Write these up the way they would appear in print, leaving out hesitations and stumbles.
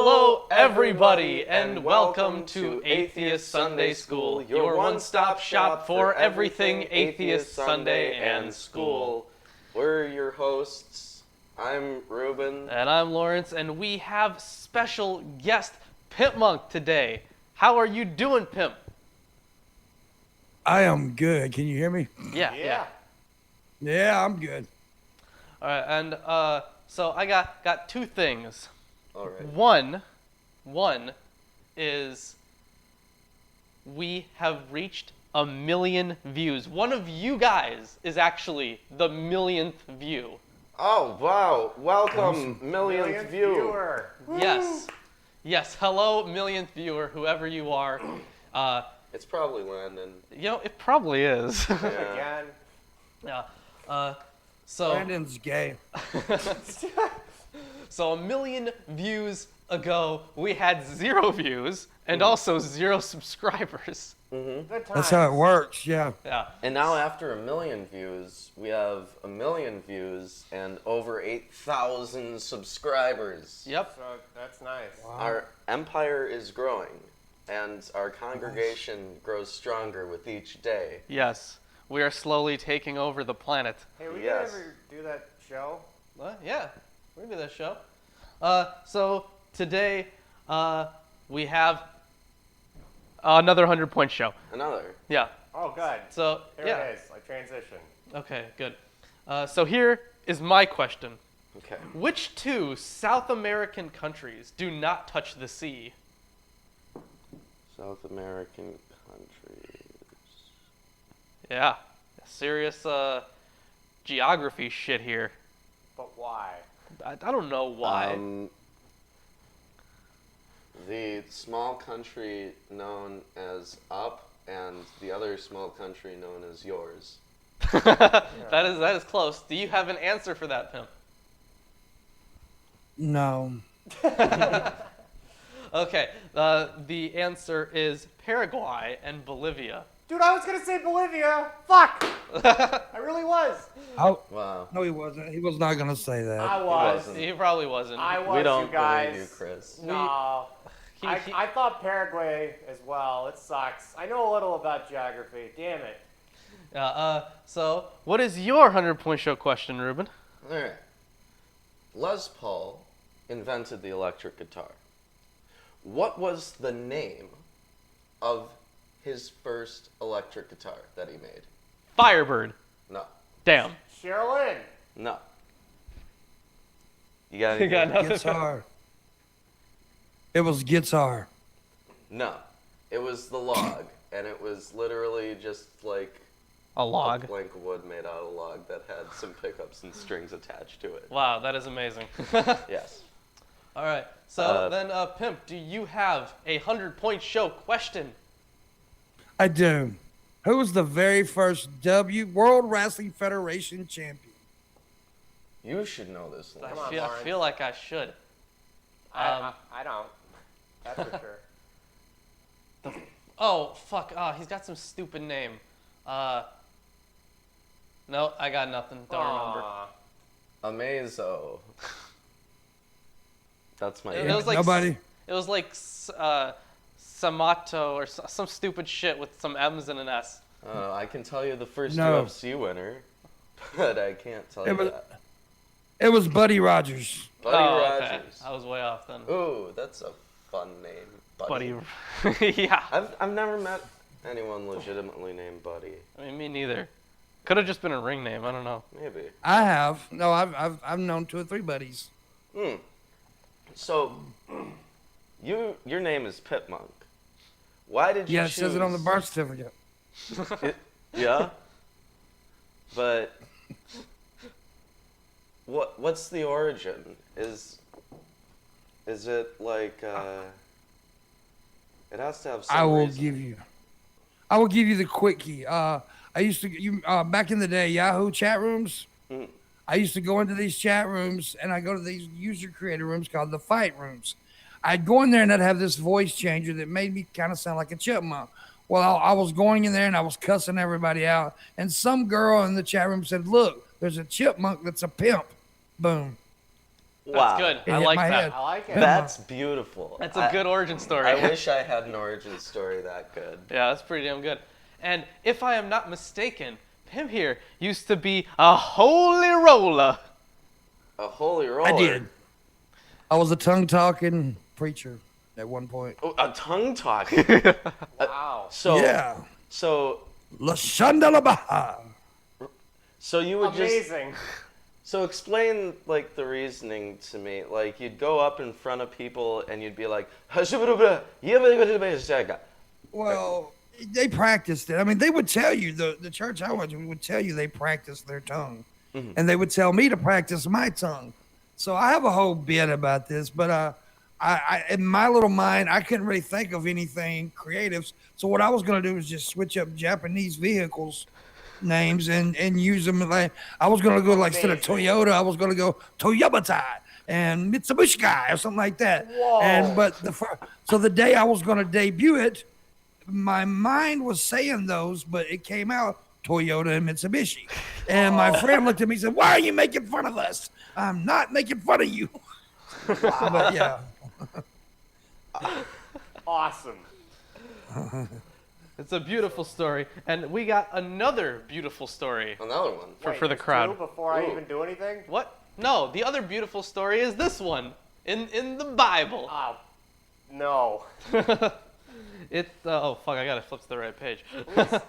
Hello, everybody, and welcome to Atheist Sunday School, your one-stop shop for everything Atheist Sunday and School. We're your hosts. I'm Ruben. And I'm Lawrence, and we have special guest Pimp Monk today. How are you doing, Pimp? I am good. Can you hear me? Yeah. Yeah, I'm good. All right, and so I got two things. All right. One is we have reached 1 million views. One of you guys is actually the 1,000,000th view. Oh, wow. Welcome, millionth viewer. Yes. Hello, 1,000,000th viewer, whoever you are. It's probably Landon. It probably is. Yeah. Yeah. So Brandon's gay. So 1 million views ago, we had 0 views and also 0 subscribers. Mm-hmm. That's how it works, yeah. Yeah. And now after 1 million views, we have 1 million views and over 8,000 subscribers. Yep. So that's nice. Wow. Our empire is growing, and our congregation grows stronger with each day. Yes. We are slowly taking over the planet. Hey, we Yes. can ever do that show? Yeah, we can do that show. So today we have another 100-point show. Another. Yeah. Oh, good. So Here yeah. it is. I transition. Okay, good. So here is my question. Okay. Which 2 South American countries do not touch the sea? South American countries. Yeah. Serious geography shit here. But why? I don't know why. The small country known as Up and the other small country known as Yours. That is close. Do you have an answer for that, Pimp? No. Okay. The answer is Paraguay and Bolivia. Dude, I was going to say Bolivia. Fuck! I really was. Wow. No, he wasn't. He was not going to say that. I was. wasn't. He probably wasn't. I was, We don't you guys. believe you, Chris. No. He- I thought Paraguay as well. It sucks. I know a little about geography. Damn it. So, what is your 100-point show question, Ruben? All right. Les Paul invented the electric guitar. What was the name of his first electric guitar that he made? Firebird. No. Damn. Sherilyn. No. You got You anything? got nothing. Guitar. It was guitar. No. It was the log, and it was literally just like A log. a plank of wood made out of log that had some pickups and strings attached to it. Wow, that is amazing. Yes. All right. So then, Pimp, do you have a 100-point show question? I do. Who was the very first World Wrestling Federation champion? You should know this, I Lawrence. Lawrence. feel like I should. I don't. That's for sure. Oh, fuck. Oh, he's got some stupid name. No, I got nothing. Don't remember. Aw. Amazo. That's my It name. was like Nobody. It was like Samato or some stupid shit with some M's and an S. I can tell you the first No. UFC winner, but I can't tell you It was- that. It was Buddy Rogers. Buddy Okay. Rogers. I was way off then. Ooh, that's a fun name. Buddy. Yeah. I've never met anyone legitimately named Buddy. I mean, me neither. Could have just been a ring name. I don't know. Maybe. I have. No, I've known 2 or 3 buddies. So, your name is Pimp Monk. Why did you Yeah, it choose? says it on the birth certificate. Yeah. But what's the origin? Is it like it has to have some I will reason. give you the quickie. I used to back in the day, Yahoo chat rooms. Mhm. I used to go into these chat rooms and I go to these user creator rooms called the fight rooms. I'd go in there and I'd have this voice changer that made me kind of sound like a chipmunk. Well, I was going in there and I was cussing everybody out. And some girl in the chat room said, "Look, there's a chipmunk that's a pimp." Boom. Wow. That's good. It I hit like my that. head. I like it. That's beautiful. That's a good origin story. I wish I had an origin story that good. Yeah, that's pretty damn good. And if I am not mistaken, Pim here used to be a holy roller. A holy roller. I did. I was a tongue-talking preacher at one point. Oh, a tongue talking. Wow. So Yeah. So La Shandalabaha. so you would just Amazing. so explain like the reasoning to me. Like you'd go up in front of people and you'd be like, Well, they practiced it. I mean, they would tell you, the church I went to would tell you they practiced their tongue. And they would tell me to practice my tongue. So I have a whole bit about this, but I in my little mind, I couldn't really think of anything creative. So what I was going to do was just switch up Japanese vehicles names and use them. Like I was going to go like instead of Toyota, I was going to go Toyota and Mitsubishi guy or something like that. Whoa. And so the day I was going to debut it, my mind was saying those, but it came out Toyota and Mitsubishi. And my friend looked at me and said, "Why are you making fun of us?" "I'm not making fun of you." But yeah. Awesome. It's a beautiful story. And we got another beautiful story Another one. for the there's crowd. two before I Ooh. even do anything? What? No, the other beautiful story is this one in the Bible. Oh, no. It's oh fuck, I gotta flip to the right page. I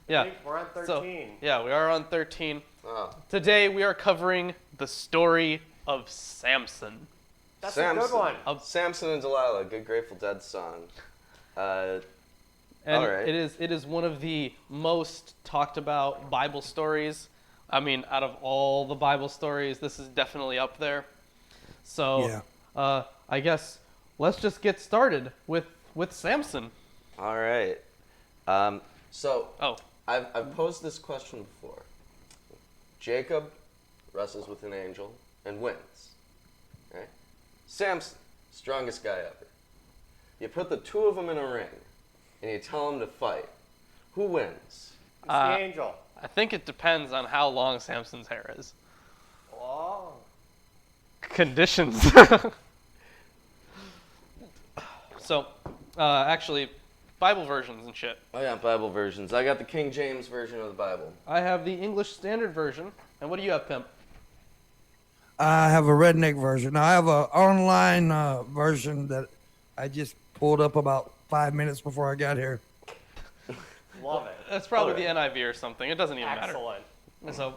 Yeah. think we're on 13. So, yeah, we are on 13. Oh. Today we are covering the story of Samson. That's a good one. Samson and Delilah, good Grateful Dead song. And All right. it is one of the most talked about Bible stories. I mean, out of all the Bible stories, this is definitely up there. So, I guess let's just get started with Samson. All right. So Oh, I've posed this question before. Jacob wrestles with an angel and wins. Right? Samson, strongest guy ever. You put the two of them in a ring, and you tell them to fight. Who wins? It's the angel. I think it depends on how long Samson's hair is. Oh. Conditions. So, actually, Bible versions and shit. Oh yeah, Bible versions. I got the King James version of the Bible. I have the English Standard Version. And what do you have, Pimp? I have a redneck version. I have an online version that I just pulled up about 5 minutes before I got here. Love it. That's probably Alright. the NIV or something. It doesn't even Excellent. matter. So,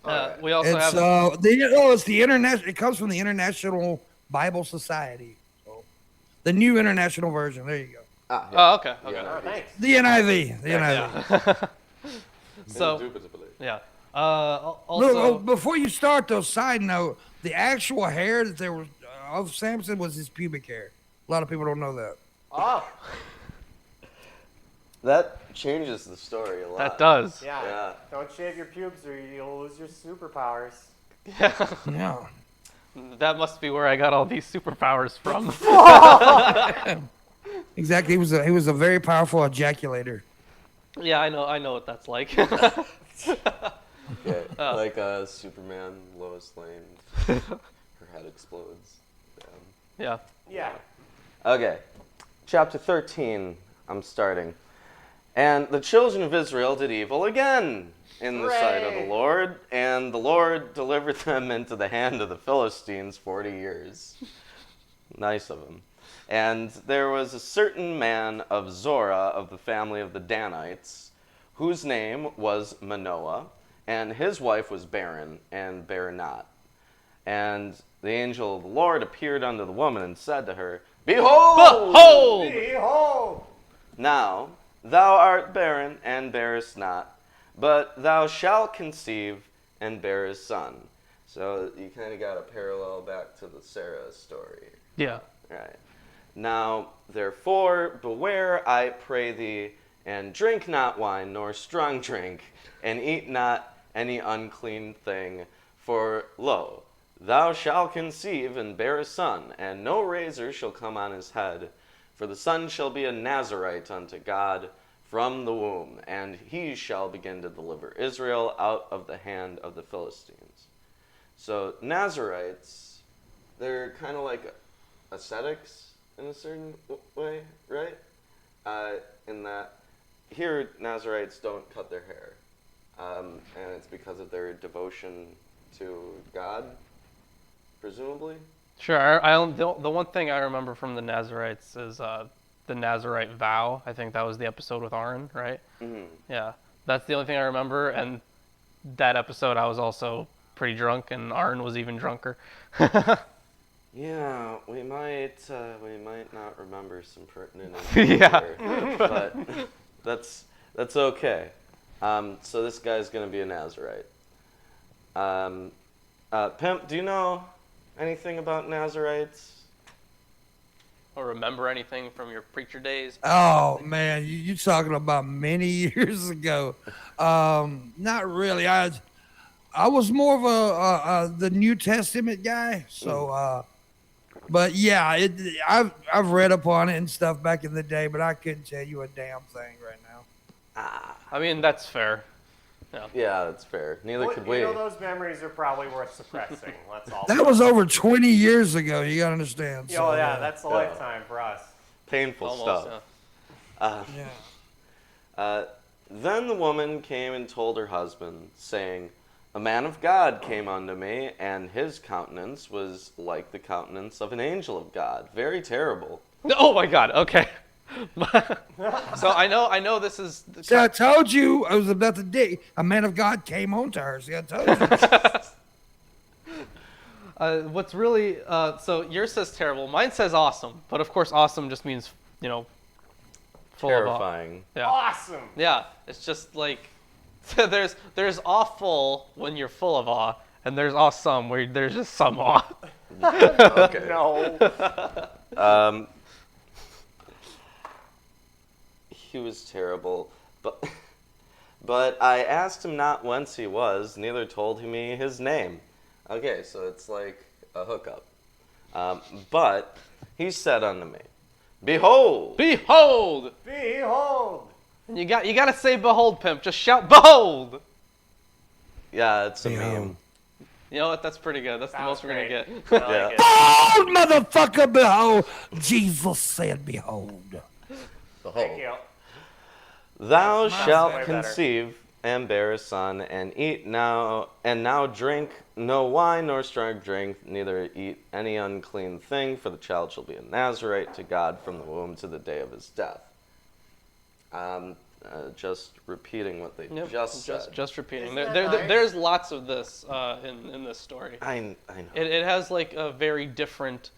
Alright. we also It's have... it's the international. It comes from the International Bible Society. So, the new international version. There you go. Ah, yeah. Oh, okay. Okay. Yeah. Oh, thanks. The NIV. The NIV. Yeah. So, Indubitably. yeah. Look, Also, before you start, though, side note: the actual hair that there was of Samson was his pubic hair. A lot of people don't know that. Oh, That changes the story a lot. that does. yeah. Yeah. Don't shave your pubes or you'll lose your superpowers. Yeah. Yeah. That must be where I got all these superpowers from. Exactly. He was a very powerful ejaculator. Yeah, I know what that's like. Yeah, like Superman, Lois Lane, her head explodes. Yeah. Yeah. Okay, chapter 13, I'm starting. And the children of Israel did evil again in the sight of the Hooray! Lord, and the Lord delivered them into the hand of the Philistines 40 years. Nice of him. And there was a certain man of Zorah of the family of the Danites, whose name was Manoah, and his wife was barren and bare not. And the angel of the Lord appeared unto the woman and said to her, Behold! Behold! Behold! Now thou art barren and bearest not, but thou shalt conceive and bear a son. So you kind of got a parallel back to the Sarah story. Yeah. Right. Now, therefore, beware, I pray thee, and drink not wine nor strong drink, and eat not any unclean thing. For, lo, thou shalt conceive and bear a son, and no razor shall come on his head. For the son shall be a Nazarite unto God from the womb, and he shall begin to deliver Israel out of the hand of the Philistines. So, Nazarites they're kind of like ascetics in a certain way, right? In that here Nazarites don't cut their hair, and it's because of their devotion to God, presumably. Sure. The one thing I remember from the Nazarites is the Nazarite vow. I think that was the episode with Aaron, right? Mm-hmm. Yeah. That's the only thing I remember. And that episode, I was also pretty drunk, and Aaron was even drunker. Yeah, we might not remember some pertinent Yeah. here, but that's okay. So this guy's gonna be a Nazarite. Pimp, do you know anything about Nazarites? Or remember anything from your preacher days? Oh man, you talking about many years ago? Not really. I was more of the New Testament guy. So, but yeah, I've read upon it and stuff back in the day, but I couldn't tell you a damn thing right now. I mean, that's fair. Yeah, that's fair. Neither could we. You know, those memories are probably worth suppressing. That's all. That was over 20 years ago. You gotta understand. Oh yeah, that's a lifetime for us. Painful Almost, stuff. Then the woman came and told her husband, saying, "A man of God came unto me, and his countenance was like the countenance of an angel of God, very terrible." Oh my God. Okay. So I know this is. See, I told you I was about to dig. A man of God came on to her. See, I told you. What's really so yours says terrible. Mine says awesome, but of course awesome just means full Terrifying. of awe. Yeah. Awesome. Yeah. It's just like there's awful when you're full of awe, and there's awesome where there's just some awe. Okay. No. He was terrible, but I asked him not whence he was, neither told he me his name. Okay, so it's like a hookup. But he said unto me, "Behold!" Behold! Behold! And you got to say behold, Pimp. Just shout behold. Yeah, it's a meme. You know what? That's pretty good. That's the Sounds most we're gonna great. get. I like it. Behold, motherfucker, behold. Jesus said, behold. Thank you. Thou That's shalt way better. conceive and bear a son, and eat now, and now drink no wine nor strong drink, neither eat any unclean thing, for the child shall be a Nazarite to God from the womb to the day of his death. Just repeating what they just said. Just repeating. Isn't that nice? There's lots of this in this story. I know. It has like a very different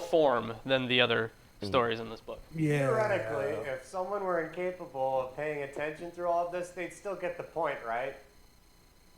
form than the other stories in this book. Yeah. Theoretically, if someone were incapable of paying attention through all of this, they'd still get the point, right?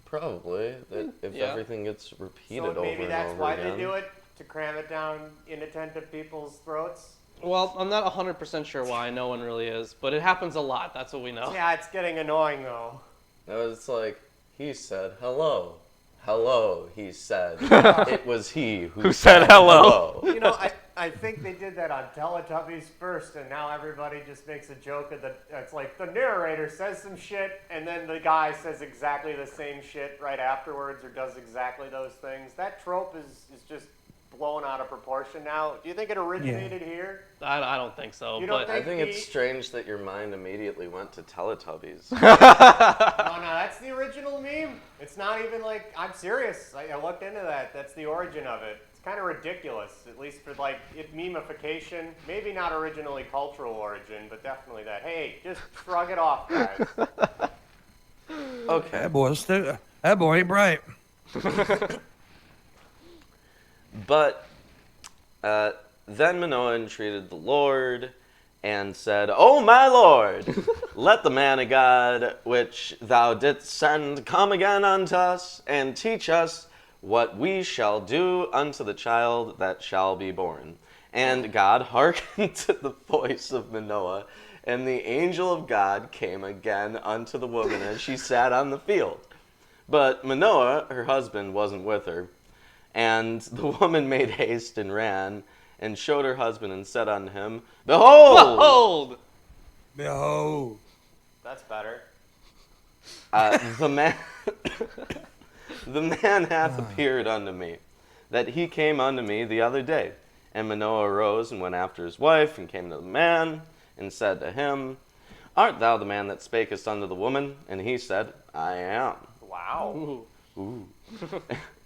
Probably. That if everything gets repeated So maybe over that's and over why again. they do it, to cram it down inattentive people's throats. Well, I'm not 100% sure why. No one really is, but it happens a lot. That's what we know. Yeah, it's getting annoying though. No, it's like, he said hello. Hello, he said. It was he who said hello. You know, I think they did that on Teletubbies first, and now everybody just makes a joke of it's like the narrator says some shit, and then the guy says exactly the same shit right afterwards, or does exactly those things. That trope is just blown out of proportion now. Do you think it originated here? I don't think so. You don't but I think it's strange that your mind immediately went to Teletubbies. No, that's the original meme. It's not even like, I'm serious. I looked into that. That's the origin of it. It's kind of ridiculous, at least for like memification. Maybe not originally cultural origin, but definitely that. Hey, just shrug it off, guys. Okay. That boy ain't bright. But then Manoah entreated the Lord and said, "O my Lord, let the man of God which thou didst send come again unto us, and teach us what we shall do unto the child that shall be born." And God hearkened to the voice of Manoah, and the angel of God came again unto the woman as she sat on the field. But Manoah, her husband, wasn't with her. And the woman made haste and ran, and showed her husband, and said unto him, "Behold!" Behold! Behold. That's better. The man hath appeared unto me. that he came unto me the other day. And Manoah arose and went after his wife, and came to the man, and said to him, Art thou the man that spakest unto the woman? And he said, I am. Wow. Ooh.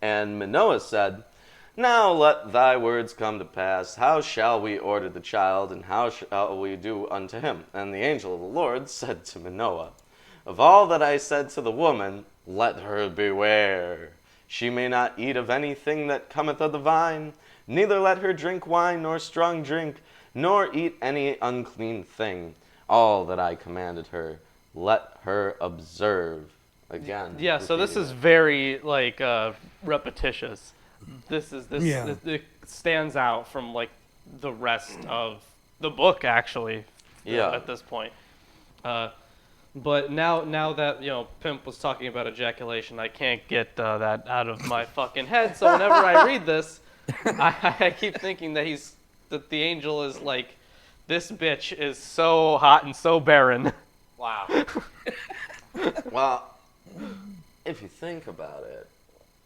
And Manoah said, Now let thy words come to pass. How shall we order the child, and how shall we do unto him? And the angel of the Lord said to Manoah, Of all that I said to the woman, let her beware. She may not eat of anything that cometh of the vine, neither let her drink wine nor strong drink, nor eat any unclean thing. All that I commanded her, let her observe. Again. Yeah, so this is very like repetitious. It stands out from like the rest of the book actually. Yeah. At this point. But now that Pimp was talking about ejaculation, I can't get that out of my fucking head. So whenever I read this, I keep thinking that the angel is like, this bitch is so hot and so barren. Wow. Well, if you think about it,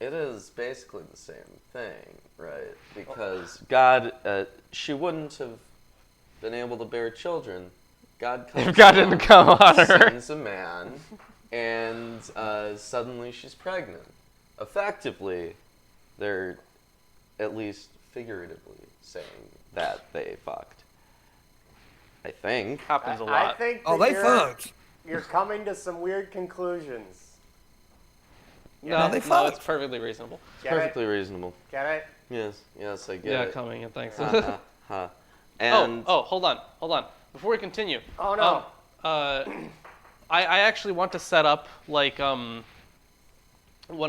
it is basically the same thing, right? Because God, she wouldn't have been able to bear children. God comes If God didn't come on her. sends a man, and suddenly she's pregnant. Effectively, they're at least figuratively saying that they fucked. I think. Happens a I lot. think Oh, that they fucked. You're coming to some weird conclusions. No, they it's fucked. perfectly reasonable. Get Perfectly reasonable. Get it? Yes, I get Yeah, it. coming and thanks. Ha, ha, ha. And hold on. Before we continue. Oh, no. I actually want to set up like one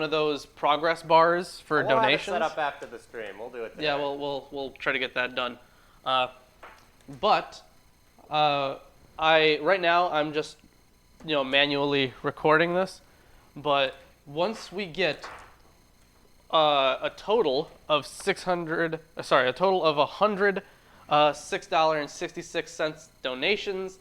of those progress bars for We'll have it donations. set up after the stream. We'll do it today. Yeah, we'll try to get that done. But right now I'm just manually recording this. But once we get a total of $100 $6.66 donations,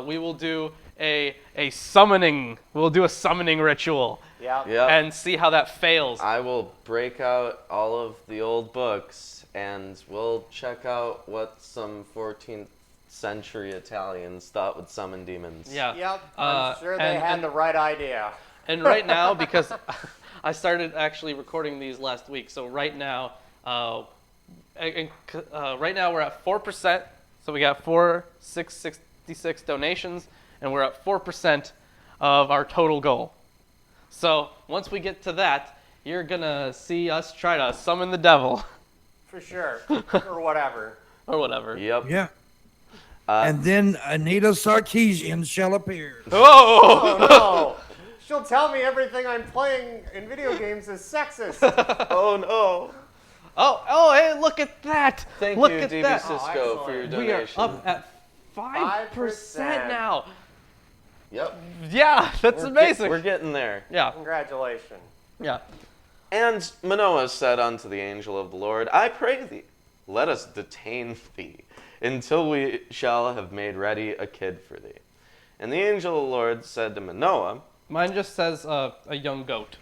we will do a summoning. We'll do a summoning ritual. Yeah. Yep. And see how that fails. I will break out all of the old books, and we'll check out what some 14th century Italians thought would summon demons. Yeah. Yep. I'm sure they had the right idea. And right now, because I started actually recording these last week, so right now, right now we're at 4%. So we got 666 donations, and we're at 4% of our total goal. So once we get to that, you're gonna see us try to summon the devil. For sure. Or whatever. Or whatever. Yep. Yeah. And then Anita Sarkeesian shall appear. Oh! Oh, no. She'll tell me everything I'm playing in video games is sexist. Oh no. Oh, hey, look at that! Thank look you, at DB that. Cisco, for your excellent. We are donation. up at 5% now. Yep. Yeah, that's amazing. We're getting there. Yeah, Congratulations. yeah. And Manoah said unto the angel of the Lord, I pray thee, let us detain thee, until we shall have made ready a kid for thee. And the angel of the Lord said to Manoah, Mine just says a young goat.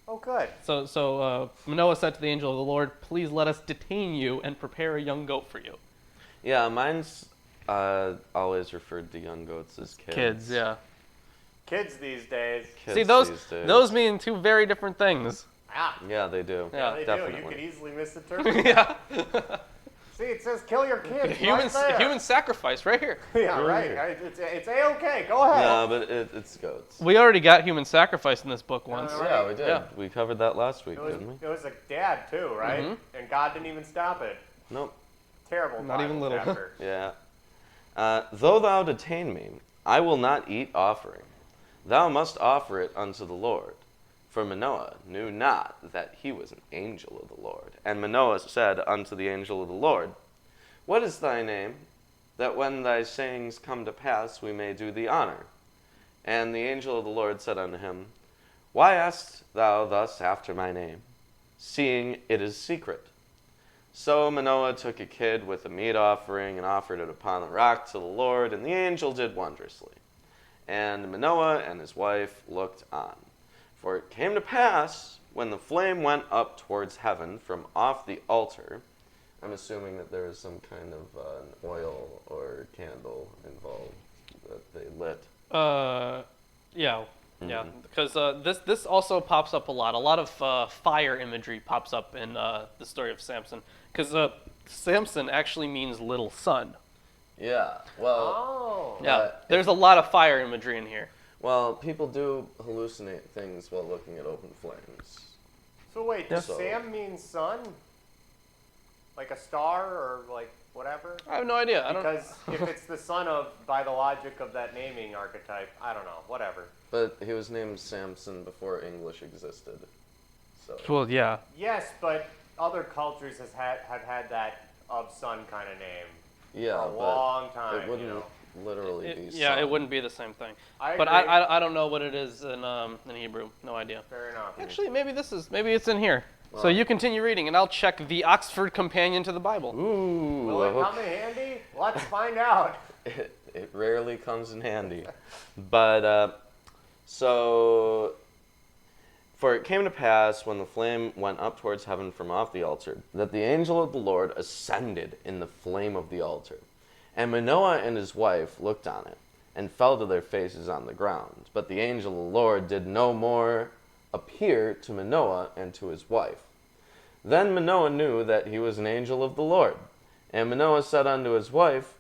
Oh, good. So Manoah said to the angel of the Lord, please let us detain you and prepare a young goat for you. Yeah, mine's always referred to young goats as kids. Kids, yeah. Kids these days. Kids See, those these days. those mean two very different things. Ah. Yeah, they do. Yeah, They definitely. do. You could easily misinterpret. Yeah. See, it says kill your kids Human right there. human sacrifice right here. Yeah, right. It's A-okay. Go ahead. No, but it's goats. We already got human sacrifice in this book once. Right. Yeah, we did. Yeah. We covered that last week, It was, didn't we? it was a dad, too, right? Mhm. And God didn't even stop it. Nope. Terrible. Not even Bible little. chapter. Yeah. Though thou detain me, I will not eat offering. Thou must offer it unto the Lord. For Manoah knew not that he was an angel of the Lord. And Manoah said unto the angel of the Lord, What is thy name, that when thy sayings come to pass we may do thee honor? And the angel of the Lord said unto him, Why askest thou thus after my name, seeing it is secret? So Manoah took a kid with a meat offering and offered it upon the rock to the Lord, and the angel did wondrously. And Manoah and his wife looked on. For it came to pass, when the flame went up towards heaven from off the altar, I'm assuming that there was some kind of an oil or candle involved that they lit. Yeah. Yeah, because this also pops up a lot. A lot of fire imagery pops up in the story of Samson. Because Samson actually means little son. Yeah, well... Yeah, there's a lot of fire imagery in here. Well, people do hallucinate things while looking at open flames. So wait, does Sam mean sun? Like a star or like whatever? I have no idea. Because if it's the son of, by the logic of that naming archetype, I don't know, whatever. But he was named Samson before English existed. So. Well, yeah. Yes, but other cultures have had that of sun kind of name for a long time. It wouldn't literally be sun. Yeah, it wouldn't be the same thing. But agree. I don't know what it is in Hebrew. No idea. Fair enough. Actually, maybe it's in here. Well, so you continue reading, and I'll check the Oxford Companion to the Bible. Ooh. Will it come in handy? Let's find out. It rarely comes in handy. But, so, for it came to pass, when the flame went up towards heaven from off the altar, that the angel of the Lord ascended in the flame of the altar. And Manoah and his wife looked on it, and fell to their faces on the ground. But the angel of the Lord did no more appear to Manoah and to his wife. Then Manoah knew that he was an angel of the Lord. And Manoah said unto his wife,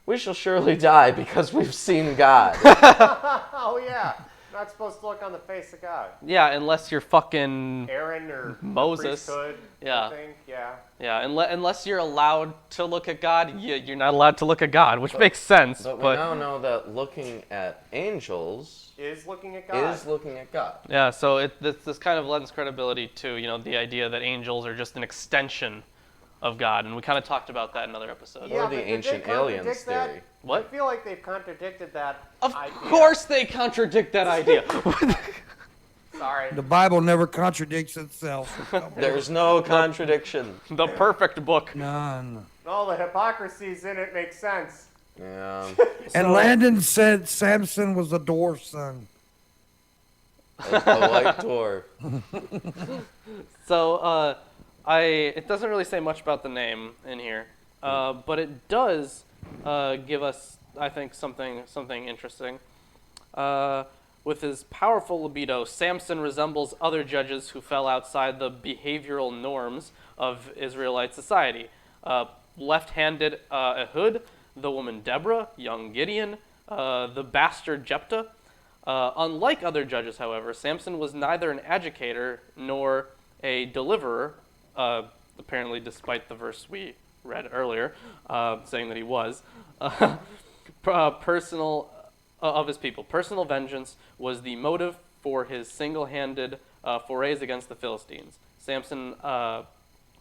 we shall surely die because we've seen God. Oh, yeah. Not supposed to look on the face of God. Yeah, unless you're fucking Aaron or Moses. Priesthood, Yeah. I think. Yeah. Yeah, unless you're allowed to look at God, you're not allowed to look at God, which makes sense. But we now know that looking at angels is looking at God. Yeah, so this kind of lends credibility to the idea that angels are just an extension of God, and we kind of talked about that in another episode. Yeah, or the ancient aliens theory. What? I feel like they've contradicted that idea. Of course they contradict that idea. Sorry. The Bible never contradicts itself. There's no contradiction. The perfect book. None. All the hypocrisies in it make sense. Yeah. And Landon said Samson was a dwarf son. A white dwarf. So, it doesn't really say much about the name in here, but it does give us, I think, something interesting. With his powerful libido, Samson resembles other judges who fell outside the behavioral norms of Israelite society. Left-handed Ehud, the woman Deborah, young Gideon, the bastard Jephthah. Unlike other judges, however, Samson was neither an agitator nor a deliverer, apparently despite the verse we read earlier, saying that he was, of his people. Personal vengeance was the motive for his single-handed forays against the Philistines. Samson's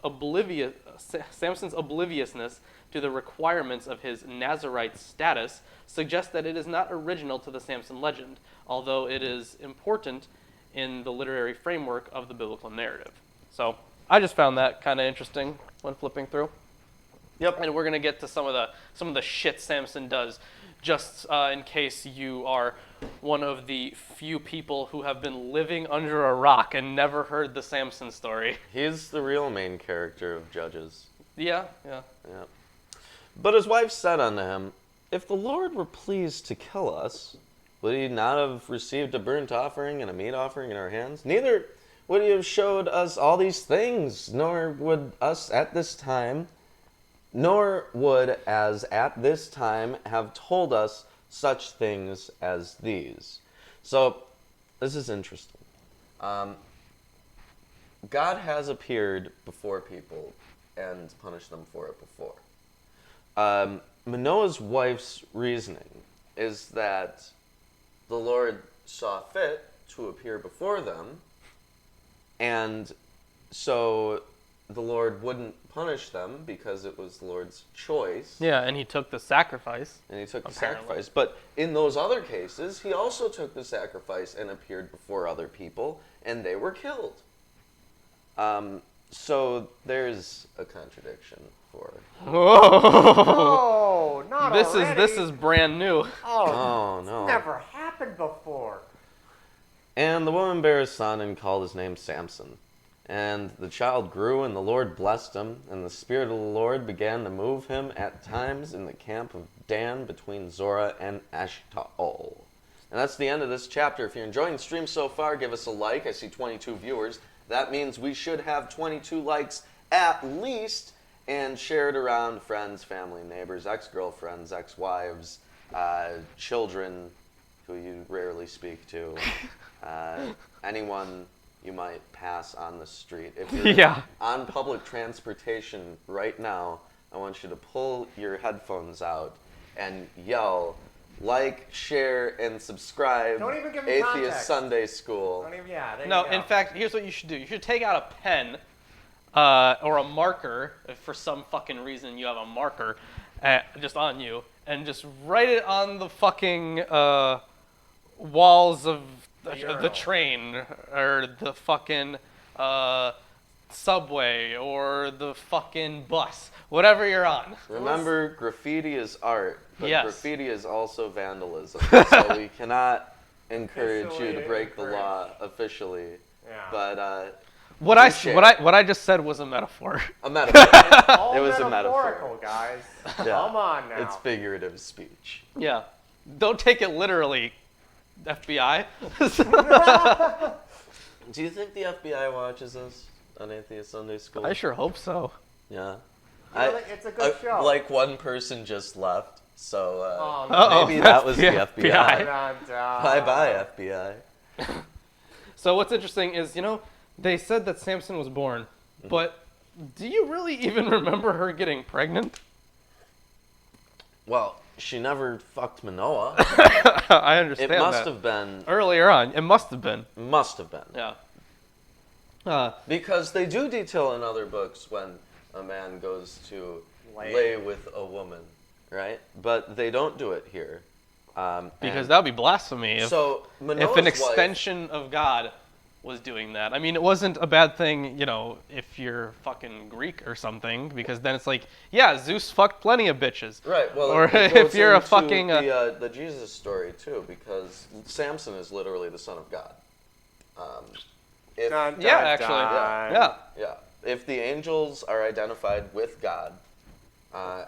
obliviousness to the requirements of his Nazirite status suggests that it is not original to the Samson legend, although it is important in the literary framework of the biblical narrative. So I just found that kind of interesting when flipping through. Yep. And we're gonna get to some of the shit Samson does, just in case you are one of the few people who have been living under a rock and never heard the Samson story. He's the real main character of Judges. Yeah. But his wife said unto him, if the Lord were pleased to kill us, would he not have received a burnt offering and a meat offering in our hands? Neither would he have showed us all these things, nor would as at this time have told us such things as these. So, this is interesting. God has appeared before people and punished them for it before. Manoah's wife's reasoning is that the Lord saw fit to appear before them, and so the Lord wouldn't punish them because it was the Lord's choice. Yeah, and he took the sacrifice. Sacrifice. But in those other cases, he also took the sacrifice and appeared before other people, and they were killed. So there's a contradiction for... Oh, not already. This is brand new. Oh, no. Never happened before. And the woman bare a son and called his name Samson. And the child grew, and the Lord blessed him, and the Spirit of the Lord began to move him at times in the camp of Dan between Zorah and Eshtaol. And that's the end of this chapter. If you're enjoying the stream so far, give us a like. I see 22 viewers. That means we should have 22 likes at least, and share it around friends, family, neighbors, ex-girlfriends, ex-wives, children who you rarely speak to, anyone you might pass on the street. If you're on public transportation right now, I want you to pull your headphones out and yell, like, share, and subscribe. Don't even give me Atheist context. Sunday School. Don't even, yeah, there No, you go. in fact, here's what you should do. You should take out a pen or a marker, if for some fucking reason you have a marker just on you, and just write it on the fucking walls of the train or the fucking subway or the fucking bus, whatever you're on. Remember, graffiti is art, but Yes. graffiti is also vandalism. So we cannot encourage you to break the law officially. Yeah. But What I just said was a metaphor. a metaphor. All It was a metaphorical, metaphor. guys. Yeah. Come on now. It's figurative speech. Yeah. Don't take it literally, FBI. Do you think the FBI watches us on Atheist Sunday School? I sure hope so. Yeah. Really? It's a good show. Like one person just left, so Oh, no. Uh-oh, maybe that was the FBI. FBI. And, Bye-bye, FBI. So what's interesting is, they said that Samson was born, but do you really even remember her getting pregnant? Well, she never fucked Manoah. I understand It must that. have been. Earlier on, it must have been. Must have been. Yeah. Because they do detail in other books when a man goes to lay with a woman, right? But they don't do it here. Because that would be blasphemy if Manoah's an wife- extension of God was doing that. I mean, it wasn't a bad thing, if you're fucking Greek or something, because then it's like, yeah, Zeus fucked plenty of bitches. Right. Well, or it if goes you're a into fucking the Jesus story too, because Samson is literally the son of God. If actually, yeah. Yeah. If the angels are identified with God,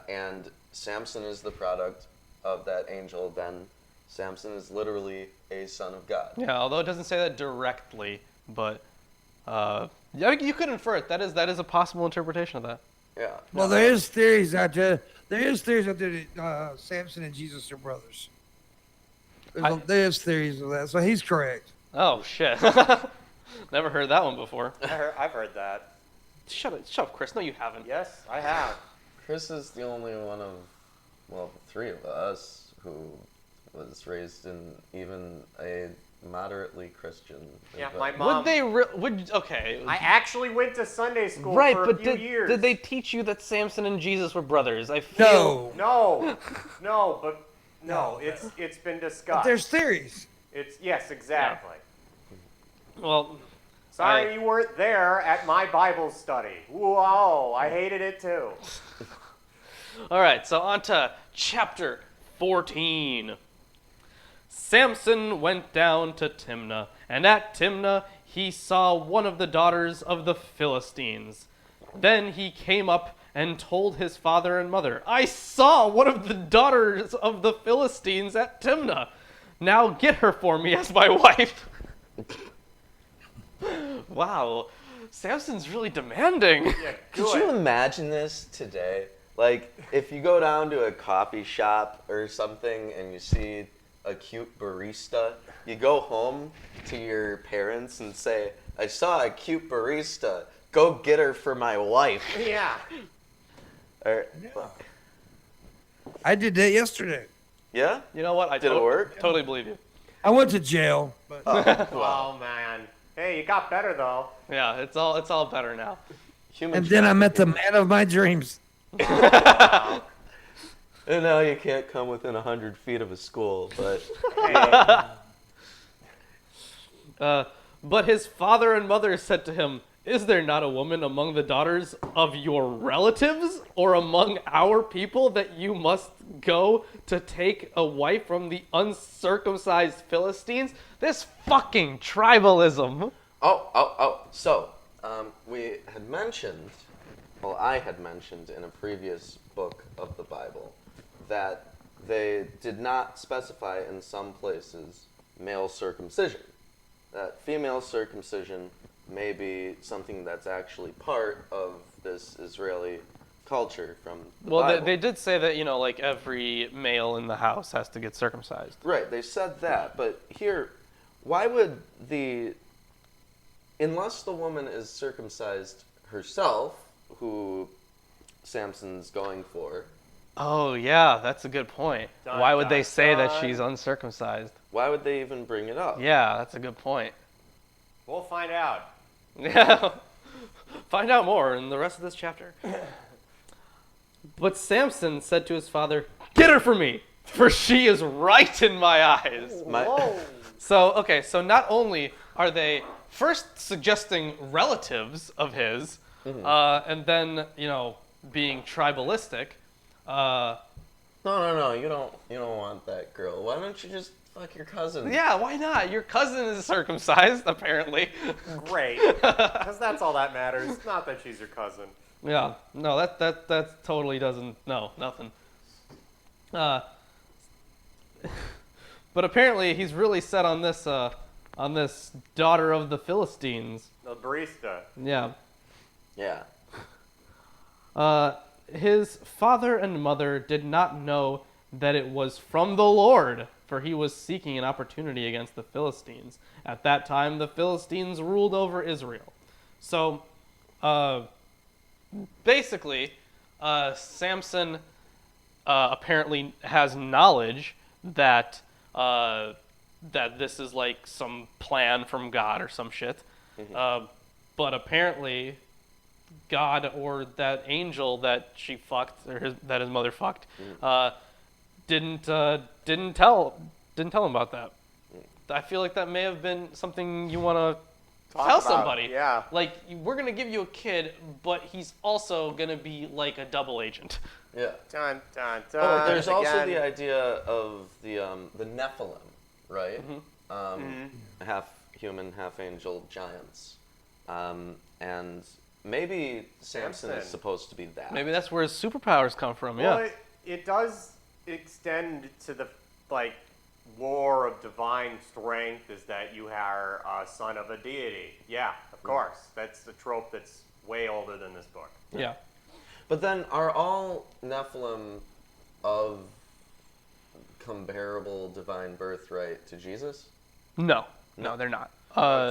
and Samson is the product of that angel, then Samson is literally a son of God. Yeah, although it doesn't say that directly, but you could infer it. That is a possible interpretation of that. Yeah. Well, there is theories out there. There is theories out there that Samson and Jesus are brothers. There's theories of that, so he's correct. Oh shit! Never heard that one before. I've heard that. Shut up, Chris. No, you haven't. Yes, I have. Chris is the only one of, well, three of us who was raised in even a moderately Christian. Yeah, environment. my mom. Okay. I actually went to Sunday school Right, for a but few years. did they teach you that Samson and Jesus were brothers? I feel No, No, it's been discussed. but there's theories. Yes, exactly. Well, Sorry you weren't there at my Bible study. Whoa, I hated it too. all right. So on to chapter 14. Samson went down to Timnah, and at Timnah he saw one of the daughters of the Philistines. Then he came up and told his father and mother, I saw one of the daughters of the Philistines at Timnah. Now get her for me as my wife. Wow, Samson's really demanding. Yeah, Could you imagine this today? Like, if you go down to a coffee shop or something and you see a cute barista, you go home to your parents and say, I saw a cute barista. Go get her for my wife. Yeah. Or, I did that yesterday. yeah? You know what? Did it work? Totally believe you. I went to jail, but Oh man. Hey, you got better though. Yeah, it's all better now. Human and then I met the trafficking. man of my dreams. Wow. And now you can't come within 100 feet of a school, but Hey, But his father and mother said to him, Is there not a woman among the daughters of your relatives or among our people that you must go to take a wife from the uncircumcised Philistines? This fucking tribalism. So, we had mentioned, well, I had mentioned in a previous book of the Bible that they did not specify in some places male circumcision. That female circumcision may be something that's actually part of this Israeli culture from the Bible. They did say that, like every male in the house has to get circumcised. Right, they said that, but here, why would unless the woman is circumcised herself, who Samson's going for. Oh, yeah, that's a good point. Why would they say that she's uncircumcised? Why would they even bring it up? Yeah, that's a good point. We'll find out. Yeah. Find out more in the rest of this chapter. But Samson said to his father, "Get her for me, for she is right in my eyes." Whoa. So not only are they first suggesting relatives of his, and then, being tribalistic. No, you don't want that girl. Why don't you just fuck your cousin? Yeah, why not? Your cousin is circumcised, apparently. Great. Because that's all that matters. Not that she's your cousin. Yeah, no, that totally doesn't, no, nothing. But apparently he's really set on this daughter of the Philistines. The barista. Yeah. Yeah. His father and mother did not know that it was from the Lord, for he was seeking an opportunity against the Philistines. At that time, the Philistines ruled over Israel. So, basically, Samson apparently has knowledge that this is like some plan from God or some shit. But apparently, God or that angel that she fucked or that his mother fucked didn't tell him about that. I feel like that may have been something you want to tell somebody. Yeah. Like, we're gonna give you a kid, but he's also gonna be like a double agent. Yeah. Dun, dun, dun. Oh, there's also the idea of the Nephilim, right? Half human, half angel giants, and maybe Samson is supposed to be that. Maybe that's where his superpowers come from. Well, Yeah. it does extend to the lore of divine strength, is that you are a son of a deity. Yeah, of course. That's the trope that's way older than this book. Yeah. But then, are all Nephilim of comparable divine birthright to Jesus? No, they're not.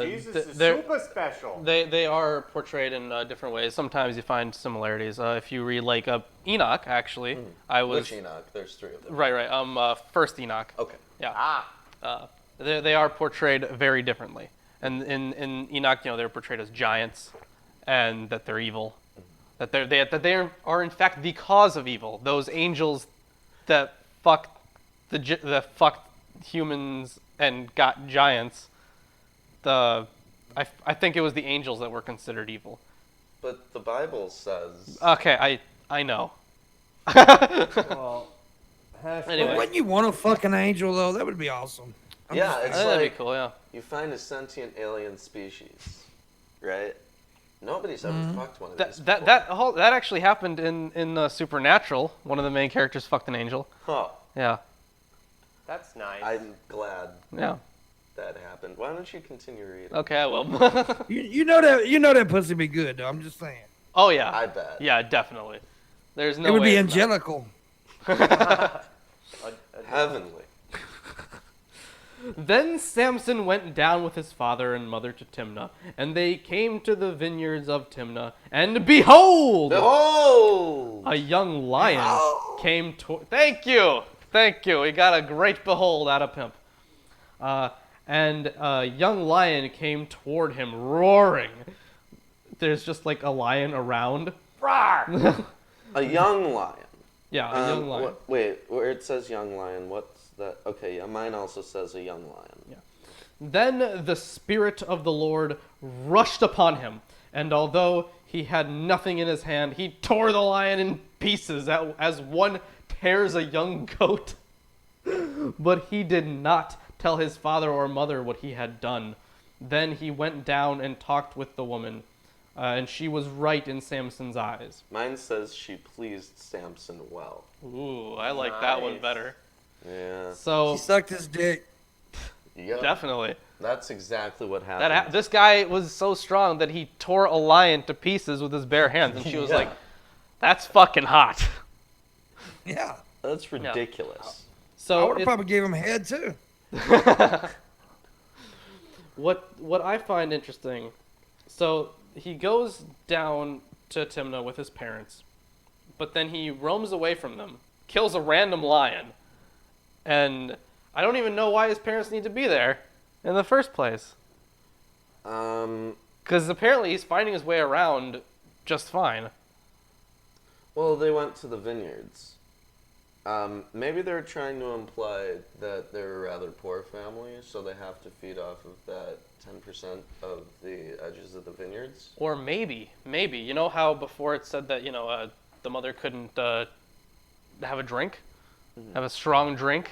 Jesus is super special. They are portrayed in different ways. Sometimes you find similarities. If you read like Enoch, actually, Which Enoch? There's three of them. Right. First Enoch. Okay. Yeah. They are portrayed very differently. And in Enoch, they're portrayed as giants, and that they're evil, that they are in fact the cause of evil. Those angels that fucked humans and got giants. I think it was the angels that were considered evil. But the Bible says. Okay, I know. Well, anyway. Wouldn't you want a fucking angel though? That would be awesome. It's That'd like be cool, yeah. you find a sentient alien species, right? Nobody's ever fucked one of these. That actually happened in Supernatural. One of the main characters fucked an angel. Huh. Yeah. that's nice. I'm glad Yeah. that happened. Why don't you continue reading? Okay, I will. You know that pussy be good though. I'm just saying. Oh yeah. I bet. Yeah, definitely. There's no It would way be it's not. angelical. Heavenly. Then Samson went down with his father and mother to Timnah, and they came to the vineyards of Timnah, and behold, Behold! a young lion came to. Thank you. We got a great behold out of Pimp. And a young lion came toward him, roaring. There's just like a lion around. Rawr! A young lion. Yeah, a young lion. Wait, where it says young lion, what's that? Okay, yeah, mine also says a young lion. Yeah. Then the Spirit of the Lord rushed upon him, And although he had nothing in his hand, he tore the lion in pieces as one tears a young goat. But he did not tell his father or mother what he had done. Then he went down and talked with the woman, and she was right in Samson's eyes. Mine says she pleased Samson well. Ooh, I like that one Nice. better. Yeah. So He sucked his dick. Yep. definitely, That's exactly what happened. this guy was so strong that he tore a lion to pieces with his bare hands, and she was Yeah. like, "That's fucking hot." Yeah. That's ridiculous. I So would have probably gave him head too. what I find interesting, so he goes down to Timnah with his parents, but then he roams away from them, kills a random lion, and I don't even know why his parents need to be there in the first place. Because apparently he's finding his way around just fine. Well, they went to the vineyards. Maybe they're trying to imply that they're a rather poor family, so they have to feed off of that 10% of the edges of the vineyards. Or maybe, you know how before it said that, the mother couldn't have a drink? Have a strong drink?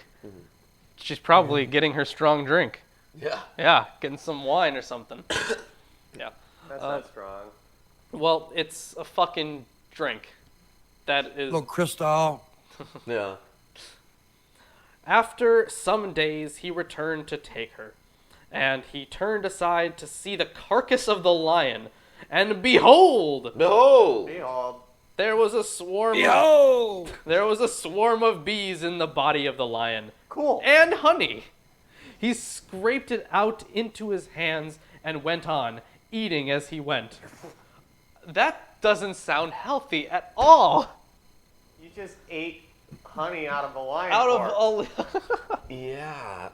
She's probably getting her strong drink. Yeah. Yeah, getting some wine or something. Yeah. That's not strong. Well, it's a fucking drink. That is... Little crystal. Yeah. After some days, he returned to take her, and he turned aside to see the carcass of the lion, and behold, Behold! Behold. there was a swarm. Yo! There was a swarm of bees in the body of the lion, Cool. and honey. He scraped it out into his hands and went on, eating as he went. That doesn't sound healthy at all. You just ate honey out of a lion. Out of corpse. all, Yeah.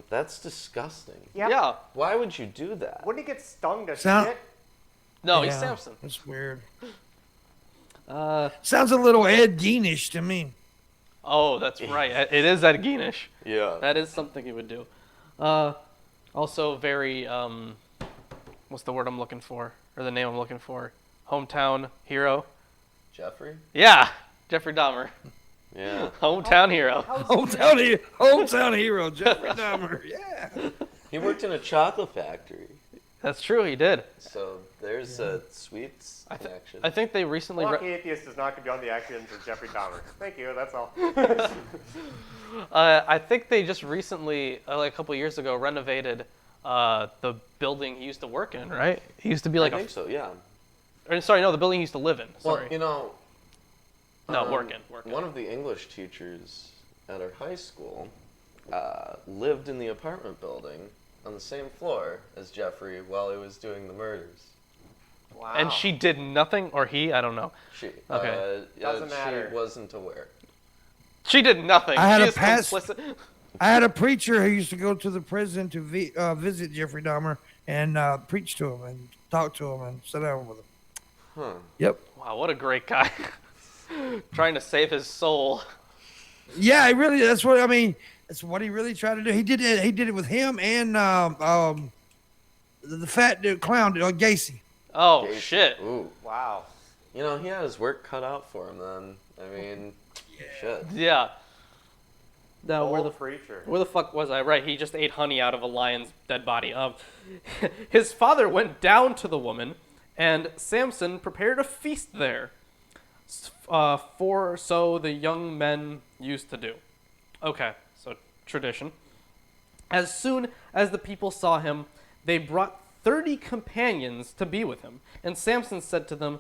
That's disgusting. Yep. yeah. Why would you do that? Wouldn't he get stung to Sound- shit? No, he's Yeah, Samson. That's weird. Uh, Sounds a little Ed Geenish to me. oh, that's right. It is Ed Geenish. Yeah. That is something he would do. Also very, what's the word I'm looking for? Or the name I'm looking for? Hometown hero? Jeffrey? Yeah, Jeffrey Dahmer. Yeah. Hometown hero. Hometown hero, Jeffrey Dahmer. Yeah. He worked in a chocolate factory. That's true, he did. So there's a sweets connection. I think they recently... Lucky Atheist does not condone the actions of Jeffrey Dahmer. Thank you, that's all. I think they just recently, like a couple years ago, renovated the building he used to work in, right? He used to be like I think so, yeah. Sorry, no, the building he used to live in. Sorry. Well, you know, no, work in. one of the English teachers at our high school lived in the apartment building on the same floor as Jeffrey while he was doing the murders. Wow. And she did nothing, or he? I don't know. She, Okay. Doesn't matter. She wasn't aware. She did nothing. I had She a is past- complicit. I had a preacher who used to go to the prison to visit Jeffrey Dahmer and preach to him and talk to him and sit down with him. Huh. Yep. Wow, what a great guy. Trying to save his soul. Yeah, he really. That's what I mean. That's what he really tried to do. He did it. He did it with him and the fat dude, clown, Gacy. Oh, Gacy. shit. Ooh. Wow. You know, he had his work cut out for him then. I mean, shit. Yeah. Now, Old preacher. where the fuck was I? Right, he just ate honey out of a lion's dead body. His father went down to the woman, and Samson prepared a feast there, for so the young men used to do. Okay, so tradition. As soon as the people saw him, they brought 30 companions to be with him, and Samson said to them,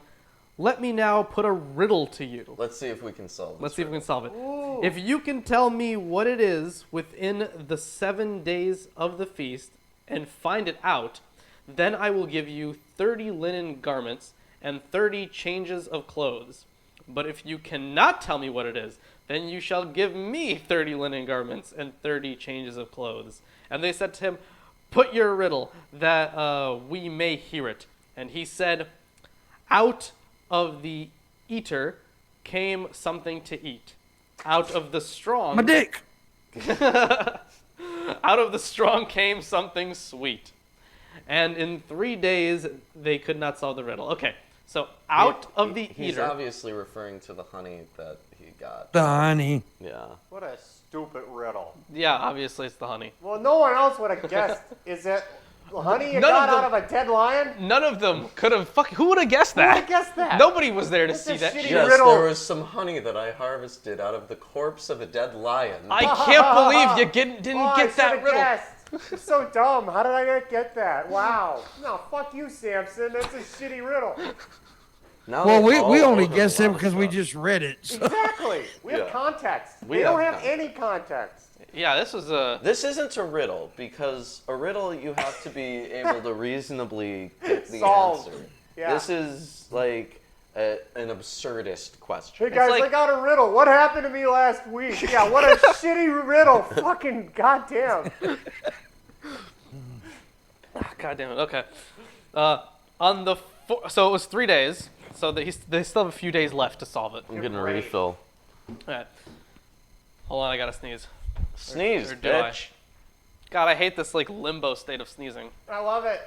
"Let me now put a riddle to you." Let's see if we can solve this. Let's see if we can solve it. Ooh. If you can tell me what it is within the 7 days of the feast and find it out, then I will give you 30 linen garments and 30 changes of clothes. But if you cannot tell me what it is, then you shall give me 30 linen garments and 30 changes of clothes. And they said to him, "Put your riddle, that we may hear it." And he said, "Out of the eater came something to eat. Out of the strong... My dick. Out of the strong came something sweet. And in 3 days, they could not solve the riddle. Okay, so out of the He's eater. obviously referring to the honey that he got. The honey. Yeah. What a stupid riddle. Yeah, obviously it's the honey. Well, no one else would have guessed. Is it honey you None got of out of a dead lion? None of them could have who would have guessed Who that? would have guessed that? Nobody was there to That's see a that shitty shit. Yes, riddle. there was some honey that I harvested out of the corpse of a dead lion. I can't believe you didn't Oh, get that I riddle. guessed. It's so dumb. How did I not get that? Wow. No, fuck you, Samson. That's a shitty riddle. Now Well, they all we only owe him guessed a it lot of because we stuff. just read it. So. Exactly. We have Yeah. context. We They don't have have any context. Yeah, this was a. This isn't a riddle, because a riddle you have to be able to reasonably get the Solve. answer. Yeah. This is like an absurdist question. Hey guys, like- I got a riddle. What happened to me last week? Yeah, what a shitty riddle. Fucking goddamn. God damn it. Okay. So it was 3 days. So they still have a few days left to solve it. I'm getting a Great. refill. All right. Hold on, I gotta sneeze. Sneeze, or do I? bitch. God, I hate this like limbo state of sneezing. I love it.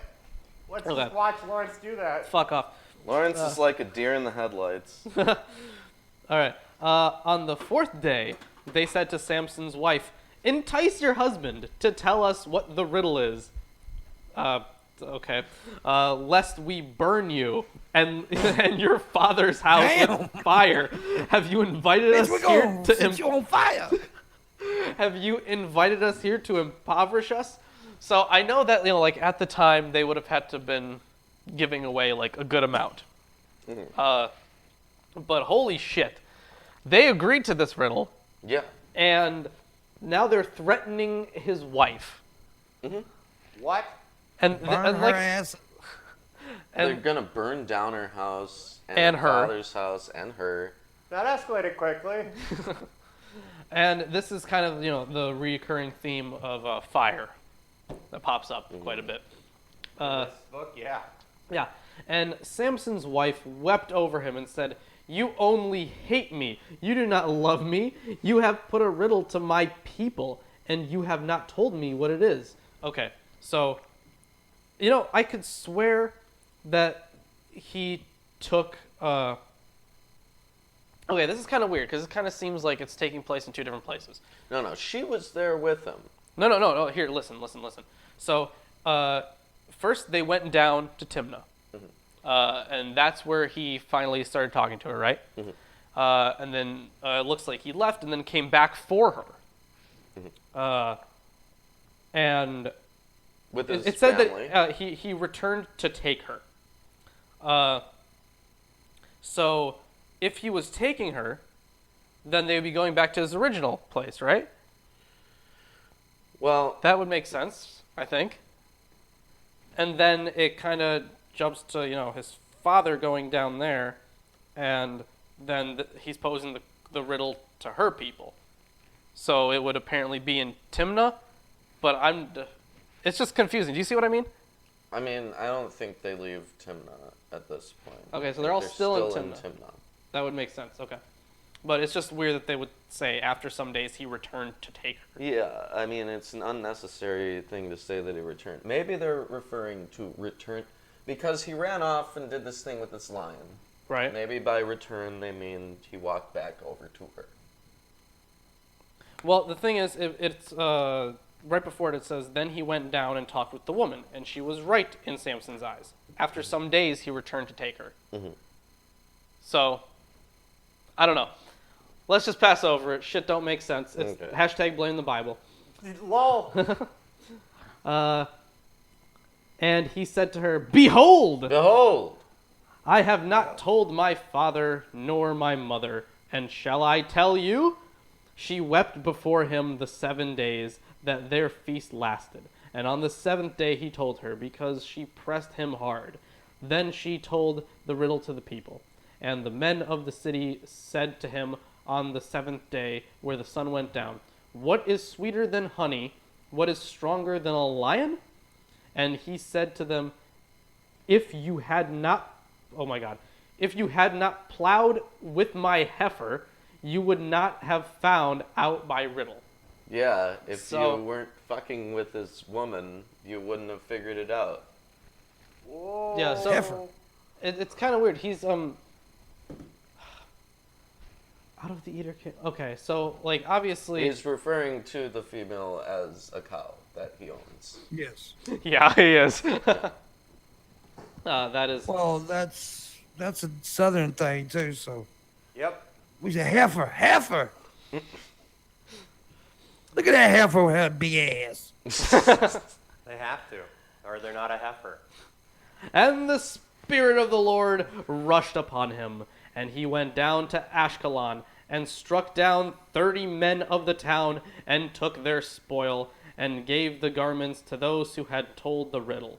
Let's Okay. just watch Lawrence do that. Fuck off. Lawrence is like a deer in the headlights. All right. On the 4th day, they said to Samson's wife, "Entice your husband to tell us what the riddle is." Okay. Lest we burn you and your father's house with fire. Have you invited us We're here going to to set you on fire. Have you invited us here to impoverish us? So I know that, like at the time they would have had to been giving away like a good amount. But holy shit, they agreed to this riddle, Yeah. and now they're threatening his wife. What? And, Burn and her like, ass. They're and gonna burn down her house And her her. father's house and her. That escalated quickly. and this is kind of the recurring theme of fire that pops up quite a bit. This book, yeah. Yeah, and Samson's wife wept over him and said, "You only hate me. You do not love me. You have put a riddle to my people, and you have not told me what it is." Okay, so, I could swear that he took... Okay, this is kind of weird, because it kind of seems like it's taking place in two different places. No, she was there with him. No. Here, listen. So, first they went down to Timnah. And that's where he finally started talking to her, right? And then it looks like he left and then came back for her. And With his it said family. that he returned to take her. So if he was taking her, then they would be going back to his original place, right? Well, That would make sense, I think. And then it kind of jumps to, his father going down there, and then he's posing the riddle to her people. So it would apparently be in Timnah, but it's just confusing. Do you see what I mean? I mean, I don't think they leave Timnah at this point. Okay, so I they're all think still in Timnah. That would make sense, okay. But it's just weird that they would say after some days he returned to take her. Yeah, I mean, it's an unnecessary thing to say that he returned. Maybe they're referring to return because he ran off and did this thing with this lion. Right? Maybe by return they mean he walked back over to her. Well, the thing is, it's right before it says, "Then he went down and talked with the woman, and she was right in Samson's eyes. After some days, he returned to take her." So, I don't know. Let's just pass over it. Shit don't make sense. It's Okay. hashtag blame the Bible. Lol. And he said to her, "Behold, Behold! I have not told my father nor my mother, and shall I tell you?" She wept before him the 7 days that their feast lasted. And on the 7th day he told her, because she pressed him hard. Then she told the riddle to the people. And the men of the city said to him on the 7th day, where the sun went down, "What is sweeter than honey? What is stronger than a lion?" And he said to them, if you had not plowed with my heifer, you would not have found out my riddle." Yeah, if So- you weren't fucking with this woman, you wouldn't have figured it out. Whoa. Yeah, so Heifer. it's kind of weird. He's out of the Eater King. Okay, so like obviously. He's referring to the female as a cow that he owns. Yes. Yeah, he is. That is. Well, that's a southern thing too. So Yep. we say heifer. Look at that heifer with her big ass. They have to, or they're not a heifer. And the Spirit of the Lord rushed upon him, and he went down to Ashkelon and struck down 30 men of the town and took their spoil and gave the garments to those who had told the riddle.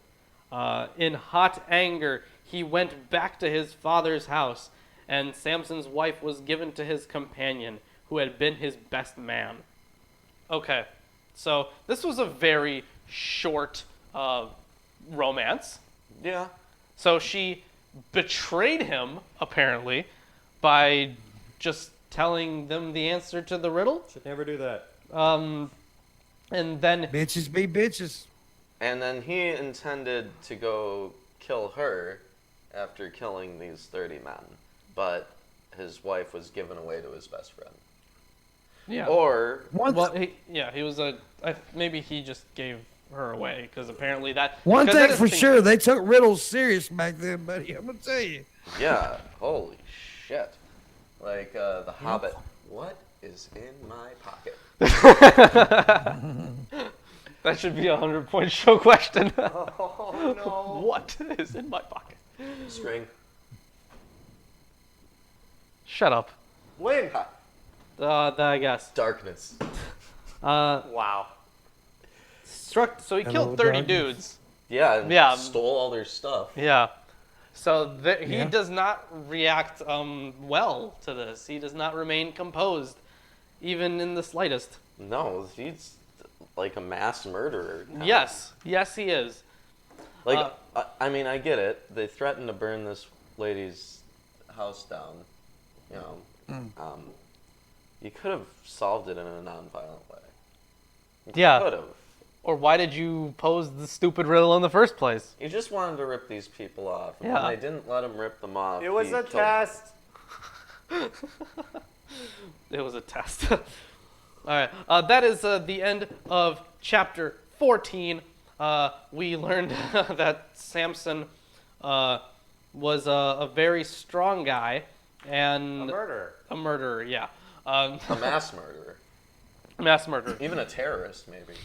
In hot anger, he went back to his father's house, and Samson's wife was given to his companion, who had been his best man. Okay, so this was a very short romance. Yeah. So she betrayed him, apparently, by just telling them the answer to the riddle. Should never do that. And then Bitches be bitches. And then he intended to go kill her after killing these 30 men. But his wife was given away to his best friend. yeah. Or, He was maybe he just gave her away because apparently that. One because thing that for seems- sure, they took riddles serious back then, buddy. I'm gonna tell you. yeah, holy shit. Like, The Hobbit. What is in my pocket? That should be a 100-point show question. Oh no. What is in my pocket? String. Shut up. Lynn. I guess. Darkness. Wow. So he killed 30 dudes. Yeah, and Yeah. stole all their stuff. Yeah. So he Yeah. does not react well to this. He does not remain composed, even in the slightest. No, he's like a mass murderer now. Yes, he is. Like, I mean, I get it. They threatened to burn this lady's house down. You know, you could have solved it in a non-violent way. Yeah. Could have. Or why did you pose the stupid riddle in the first place? You just wanted to rip these people off. And Yeah. when they didn't let him rip them off, It was he a killed them. test. It was a test. All right. That is the end of chapter 14. We learned that Samson was a very strong guy and A murderer. a murderer. Yeah. A mass murderer. Mass murderer. Even a terrorist, maybe.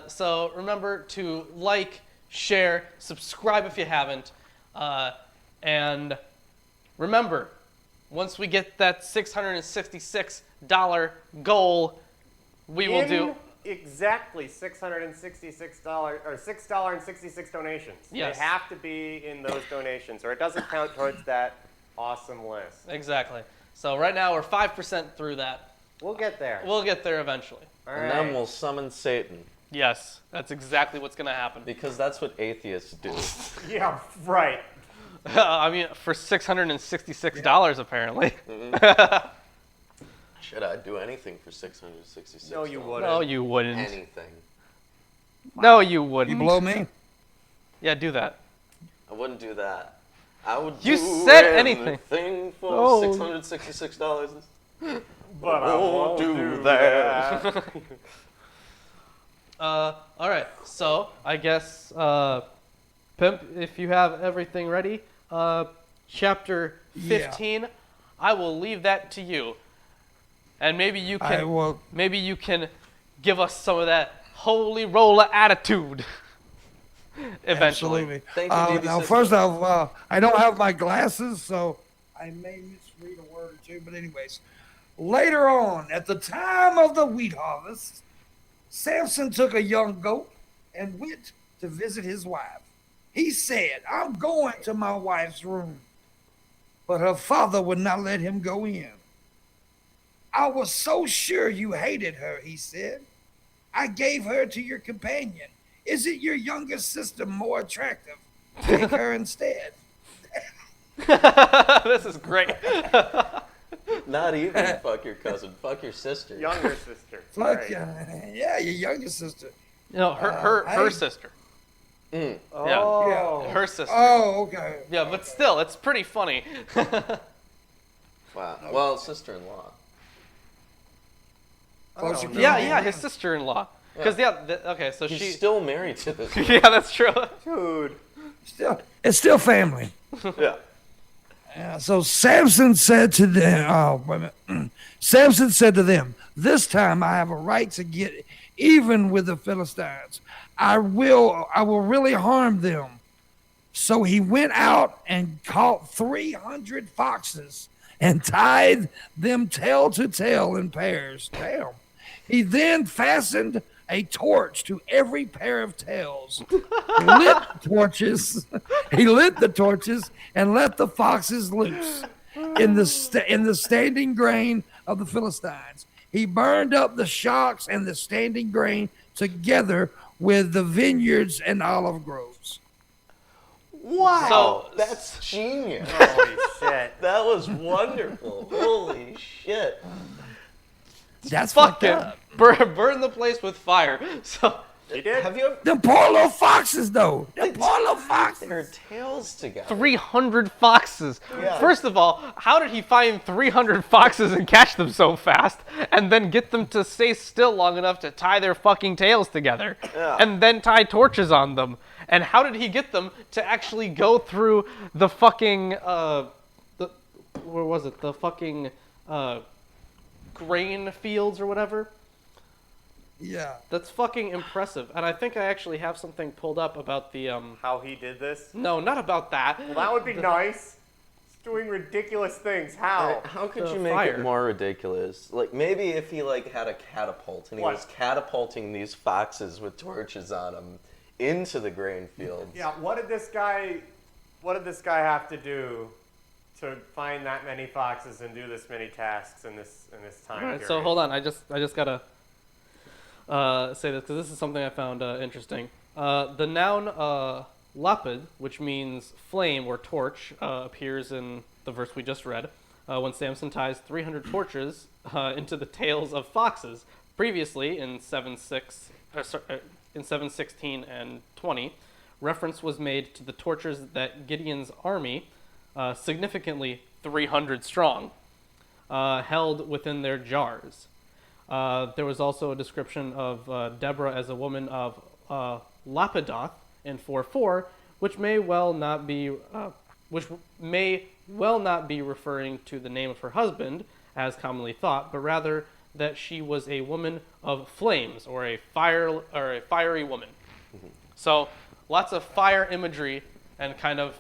So remember to like, share, subscribe if you haven't, and remember, once we get that $666 goal, we will do exactly $666 or $6.66 donations. Yes. They have to be in those donations, or it doesn't count towards that awesome list. exactly. So right now we're 5% through that. We'll get there. We'll get there eventually. All And right. then we'll summon Satan. Yes, that's exactly what's gonna happen. Because that's what atheists do. Yeah, right. I mean, for $666 apparently. Should I do anything for $666? No, you wouldn't. No, you wouldn't. Anything. No, you wouldn't. You blow me. Yeah, do that. I wouldn't do that. I would You do said anything. anything for Oh. $666. But I won't do that. All right. So I guess, Pimp, if you have everything ready, chapter 15, I will leave that to you, and maybe you can, maybe you can give us some of that holy roller attitude. Eventually. Absolutely. Thank you, DB Now, Sister. first off, I don't have my glasses, so I may misread a word or two. But anyways, later on, at the time of the wheat harvest, Samson took a young goat and went to visit his wife. He said, "I'm going to my wife's room." But her father would not let him go in. "I was so sure you hated her," he said. "I gave her to your companion. Isn't your younger sister more attractive? Take her instead." This is great. Not even fuck your cousin. Fuck your sister. Younger sister. Fuck Right. yeah, your younger sister. No, her I- sister. Mm. Oh. Her sister. Oh, okay. Yeah, but still, it's pretty funny. Wow. Well, sister-in-law. Closer no. to Yeah, his sister-in-law. Because okay, so She's still married to this. yeah, that's true. Dude. It's still family. Yeah. Yeah, so Samson said to them, wait a minute. Samson said to them, "This time I have a right to get even with the Philistines. I will really harm them." So he went out and caught 300 foxes and tied them tail to tail in pairs. Damn. He then fastened a torch to every pair of tails, lit torches. He lit the torches and let the foxes loose in the standing grain of the Philistines. He burned up the shocks and the standing grain together with the vineyards and olive groves. Wow. So- that's genius. Holy shit. That was wonderful. Holy shit. That's fucked Fucking up. burn the place with fire. So He did? Have you ever Them poor little foxes, though. Them poor little foxes. their tails together? 300 foxes. Yeah. First of all, how did he find 300 foxes and catch them so fast, and then get them to stay still long enough to tie their fucking tails together, Yeah. and then tie torches on them? And how did he get them to actually go through the fucking where was it? The fucking grain fields or whatever? Yeah. That's fucking impressive. And I think I actually have something pulled up about the How he did this? no, not about that. Well, that would be nice. He's doing ridiculous things. How? How could The you make fire. it more ridiculous? Like maybe if he like had a catapult and he What? was catapulting these foxes with torches on them into the grain fields. Yeah, what did this guy have to do to find that many foxes and do this many tasks in this time All right, period? so hold on. I just gotta say this because this is something I found interesting. The noun lapid, which means flame or torch, appears in the verse we just read when Samson ties 300 torches into the tails of foxes. Previously, in 7:16 and 20, reference was made to the torches that Gideon's army, significantly 300 strong, held within their jars. There was also a description of Deborah as a woman of Lapidoth in 4:4, which may well not be referring to the name of her husband, as commonly thought, but rather that she was a woman of flames, or a fiery woman. So lots of fire imagery and kind of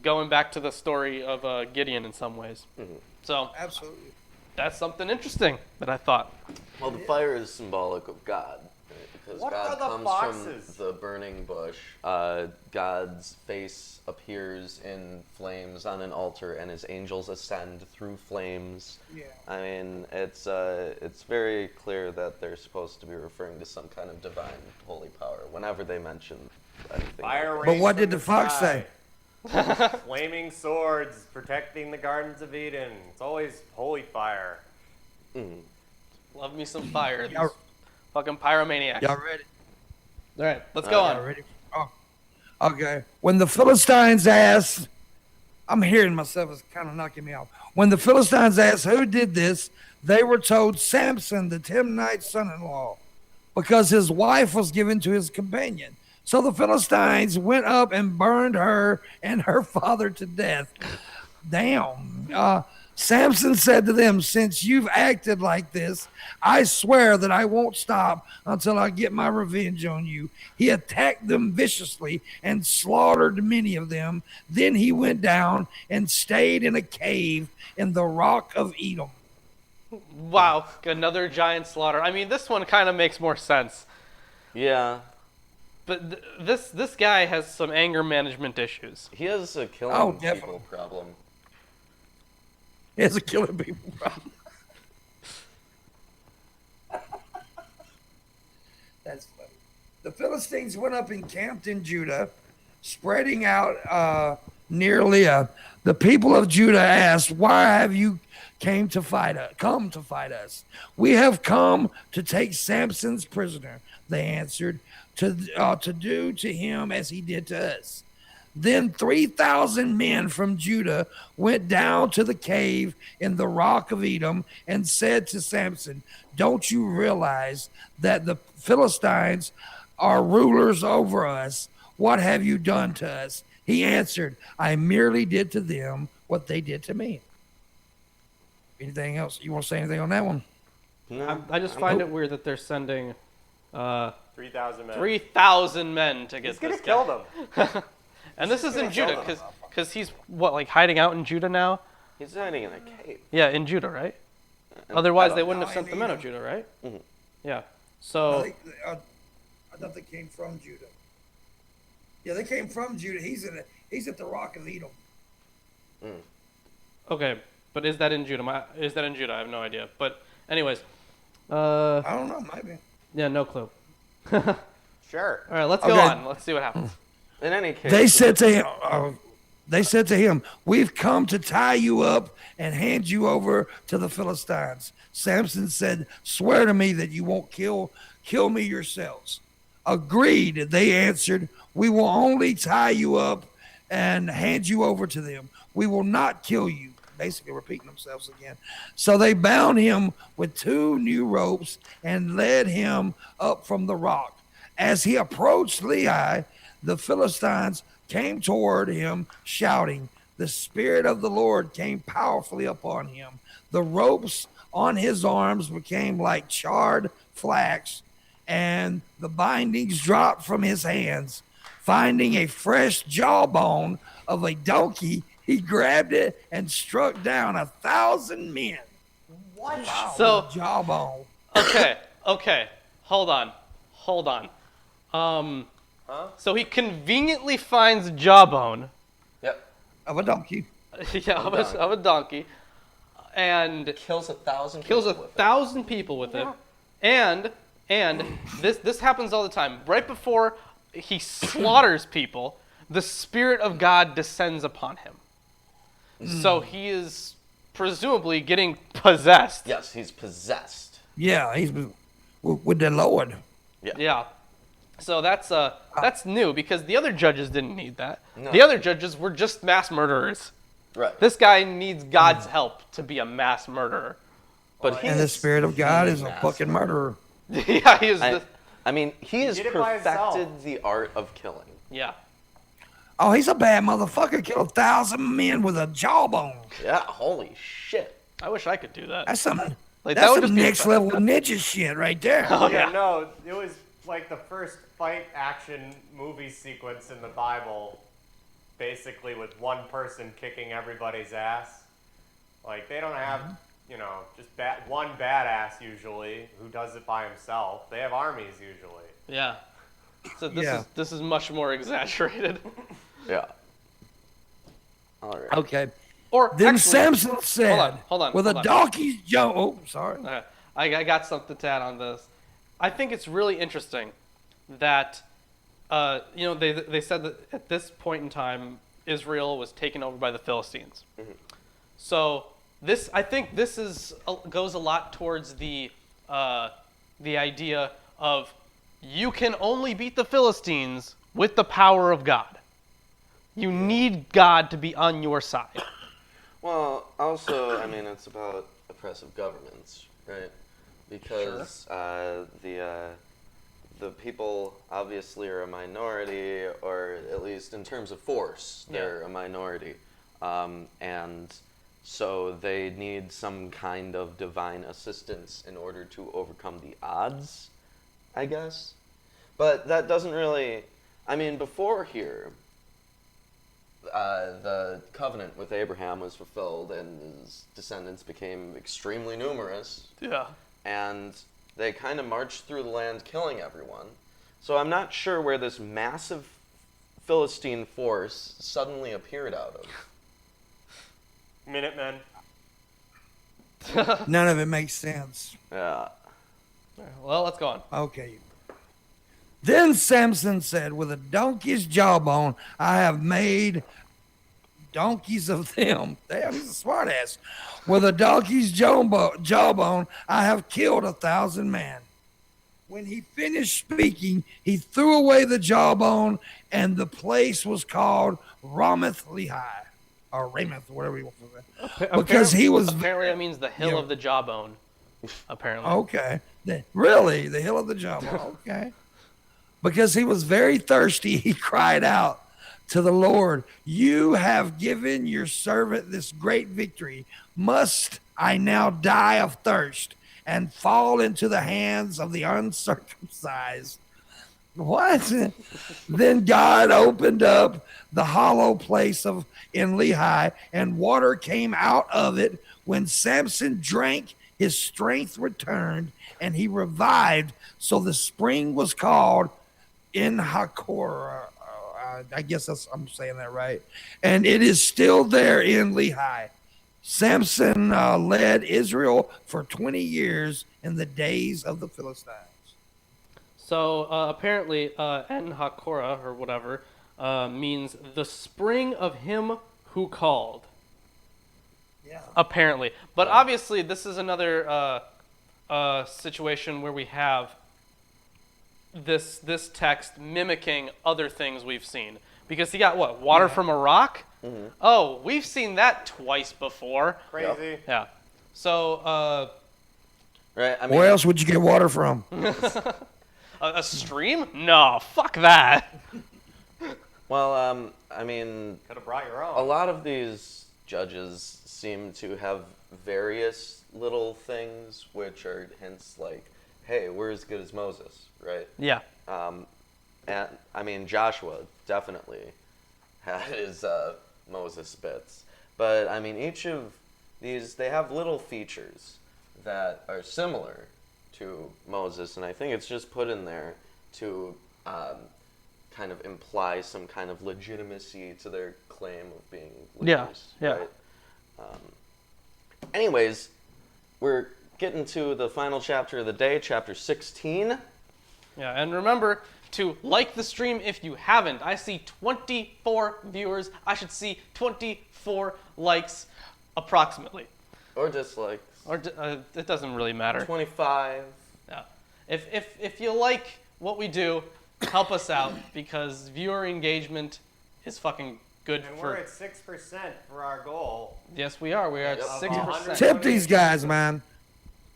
going back to the story of Gideon in some ways. So Absolutely. that's something interesting that I thought. Well, the fire is symbolic of God, right? Because What God are the comes foxes? from the burning bush. God's face appears in flames on an altar, and his angels ascend through flames. Yeah. I mean, it's very clear that they're supposed to be referring to some kind of divine holy power whenever they mention anything. Fire But rains what from did the fox sky. say? Flaming swords protecting the gardens of Eden. It's always holy fire. Love me some fire. These Y'all- fucking pyromaniacs. Y'all ready? All right, let's go Y'all on. ready? Oh, okay. When the Philistines asked, I'm hearing myself, it's kind of knocking me off. When the Philistines asked who did this, they were told Samson, the Timnite son-in-law, because his wife was given to his companion. So the Philistines went up and burned her and her father to death. Damn. Samson said to them, since you've acted like this, I swear that I won't stop until I get my revenge on you. He attacked them viciously and slaughtered many of them. Then he went down and stayed in a cave in the rock of Edom. Wow, another giant slaughter. I mean, this one kind of makes more sense. Yeah, But this guy has some anger management issues. he has a killing Oh, people definitely. problem. He has a killing people problem. That's funny. The Philistines went up and camped in Judah, spreading out near Leah. The people of Judah asked, "Why have you come to fight us? We have come to take Samson's prisoner," they answered, to do to him as he did to us. Then 3,000 men from Judah went down to the cave in the rock of Edom and said to Samson, "Don't you realize that the Philistines are rulers over us? What have you done to us?" He answered, "I merely did to them what they did to me." Anything else? You want to say anything on that one? No, I just find it weird that they're sending 3,000 men. 3,000 men to get He's gonna this kill guy. them. And this is in Judah, kill them. because he's what, like hiding out in Judah now? he's hiding in a cave. Yeah, in Judah, right? And Otherwise, I they don't- wouldn't No, have sent the men of Judah, right? Mhm. Yeah. I So thought they came from Judah. Yeah, they came from Judah. He's at the rock of Edom. okay, but is that in Judah? Is that in Judah? I have no idea. But anyways, I don't know, maybe. yeah, no clue. Sure. All right, let's go Okay. on. Let's see what happens. In any case, They said to him, "We've come to tie you up and hand you over to the Philistines." Samson said, "Swear to me that you won't kill me yourselves." "Agreed," they answered. "We will only tie you up and hand you over to them. We will not kill you." Basically repeating themselves again. So they bound him with 2 new ropes and led him up from the rock. As he approached Lehi, the Philistines came toward him, shouting. The Spirit of the Lord came powerfully upon him. The ropes on his arms became like charred flax, and the bindings dropped from his hands. Finding a fresh jawbone of a donkey, he grabbed it and struck down 1,000 men. What? So Jawbone. okay, hold on. So he conveniently finds Jawbone, Yep. Of a donkey. yeah, of a donkey, and Kills 1,000. kills people with it. 1,000 people with it, and this happens all the time. Right before he slaughters people, the Spirit of God descends upon him. So he is presumably getting possessed. Yes, he's possessed. Yeah, he's with the Lord. Yeah. So that's new because the other judges didn't need that. No. The other judges were just mass murderers. Right. This guy needs God's help to be a mass murderer. But And the Spirit of God is a fucking murderer. Yeah, he is. I mean, he has did it by himself. perfected the art of killing. Yeah. Oh, he's a bad motherfucker. Killed 1,000 men with a jawbone. Yeah, holy shit. I wish I could do that. That's some Like, that that's would some just be next level ninja shit right there. Oh, Yeah, yeah. no, it was like the first fight action movie sequence in the Bible, basically with one person kicking everybody's ass. Like, they don't have, just one badass usually who does it by himself. They have armies usually. Yeah. So Yeah. this is much more exaggerated. Yeah. All right. Okay. Or Then actually, Samson said, hold on, with hold a on. donkey's jaw. Oh, sorry. Okay. I got something to add on this. I think it's really interesting that, they said that at this point in time, Israel was taken over by the Philistines. So I think this goes a lot towards the idea of you can only beat the Philistines with the power of God. You need God to be on your side. Well, also, I mean, it's about oppressive governments, right? Because the people obviously are a minority, or at least in terms of force, they're a minority. And so they need some kind of divine assistance in order to overcome the odds, I guess. But that doesn't really, I mean, before here, the covenant with Abraham was fulfilled and his descendants became extremely numerous. Yeah. And they kind of marched through the land killing everyone. So I'm not sure where this massive Philistine force suddenly appeared out of. Minutemen. None of it makes sense. Yeah. Well, let's go on. Okay. Then Samson said, with a donkey's jawbone, I have made donkeys of them. Damn, he's a smart ass. With a donkey's jawbone, I have killed 1,000 men. When he finished speaking, he threw away the jawbone, and the place was called Ramoth Lehi, or Ramoth, whatever you want to say. Because he was apparently that means the hill of the jawbone. Apparently. Okay. Really, the hill of the jawbone. Okay. Because he was very thirsty, he cried out to the Lord, "You have given your servant this great victory. Must I now die of thirst and fall into the hands of the uncircumcised?" What? Then God opened up the hollow place in Lehi, and water came out of it. When Samson drank, his strength returned, and he revived. So the spring was called In Hakora. I guess I'm saying that right. And it is still there in Lehi. Samson led Israel for 20 years in the days of the Philistines. So apparently, En Hakora or whatever means the spring of him who called. Yeah. Apparently, but obviously, this is another situation where we have this text mimicking other things we've seen. Because he got what? Water from a rock? Mm-hmm. Oh, we've seen that twice before. Crazy. Yep. Yeah. So, right. I mean, Where else would you get water from? a stream? No, fuck that. well, I mean, Could have brought your own. a lot of these judges seem to have various little things which are hints like, hey, we're as good as Moses, right? Yeah. And I mean, Joshua definitely had his Moses bits. But I mean, each of these, they have little features that are similar to Moses, and I think it's just put in there to kind of imply some kind of legitimacy to their claim of being leaders. Yeah. Right? Anyways, we're getting to the final chapter of the day, chapter 16. Yeah, and remember to like the stream if you haven't. I see 24 viewers. I should see 24 likes, approximately. Or dislikes. Or it doesn't really matter. 25. Yeah. If you like what we do, help us out, because viewer engagement is fucking good And for... we're at 6% for our goal. Yes, we are. We're at Yep. 6%. Tip these guys, man.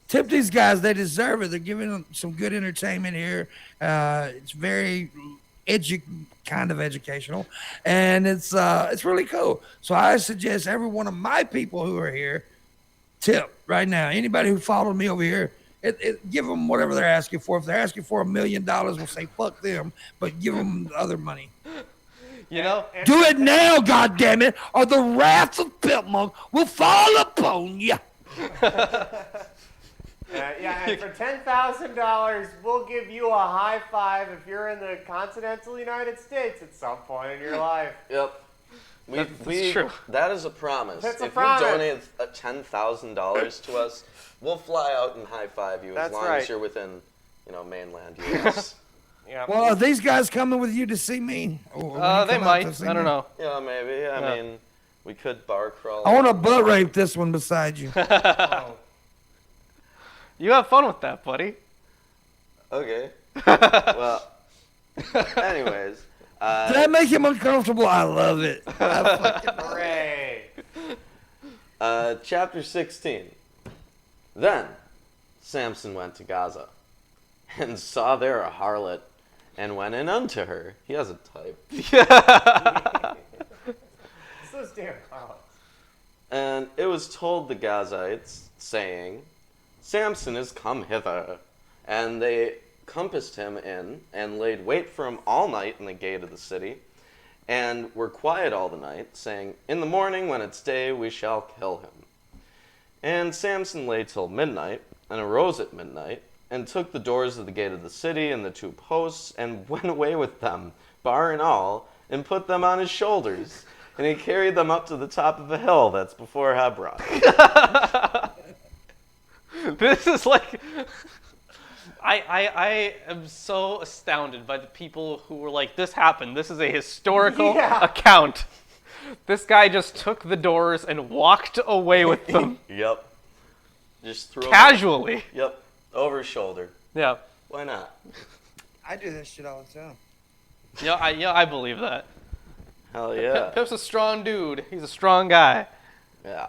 Tip these guys. They deserve it. They're giving them some good entertainment here. It's very kind of educational, and it's really cool. So I suggest every one of my people who are here tip right now. Anybody who followed me over here, give them whatever they're asking for. If they're asking for $1 million, we'll say fuck them, but give them the other money. You know? Do it now, goddammit, or the wrath of Pimp Monk will fall upon you. And for $10,000, we'll give you a high five if you're in the continental United States at some point in your life. Yep. That's true. That is a promise. That's a if promise. you donate $10,000 to us, we'll fly out and high five you That's as long right. as you're within, mainland U.S. Yeah. Well, are these guys coming with you to see me? Or when you They come out might. to see I don't me? know. Yeah, maybe. I mean, we could bar crawl. I want to butt rape this one beside you. Oh. You have fun with that, buddy. Okay. Well, anyways. Did that make him uncomfortable? I love it. Hooray. Chapter 16. Then Samson went to Gaza, and saw there a harlot, and went in unto her. He has a type. It's those damn clowns. And it was told the Gazites, saying, Samson is come hither. And they compassed him in, and laid wait for him all night in the gate of the city, and were quiet all the night, saying, In the morning, when it's day, we shall kill him. And Samson lay till midnight, and arose at midnight, and took the doors of the gate of the city and the 2 posts, and went away with them, bar and all, and put them on his shoulders. And he carried them up to the top of a hill that's before Hebron. This is like... I am so astounded by the people who were like, this happened. This is a historical account. This guy just took the doors and walked away with them. Yep. Just threw Casually. Yep. Over his shoulder. Yeah. Why not? I do that shit all the time. I believe that. Hell yeah. Pip's a strong dude. He's a strong guy. Yeah.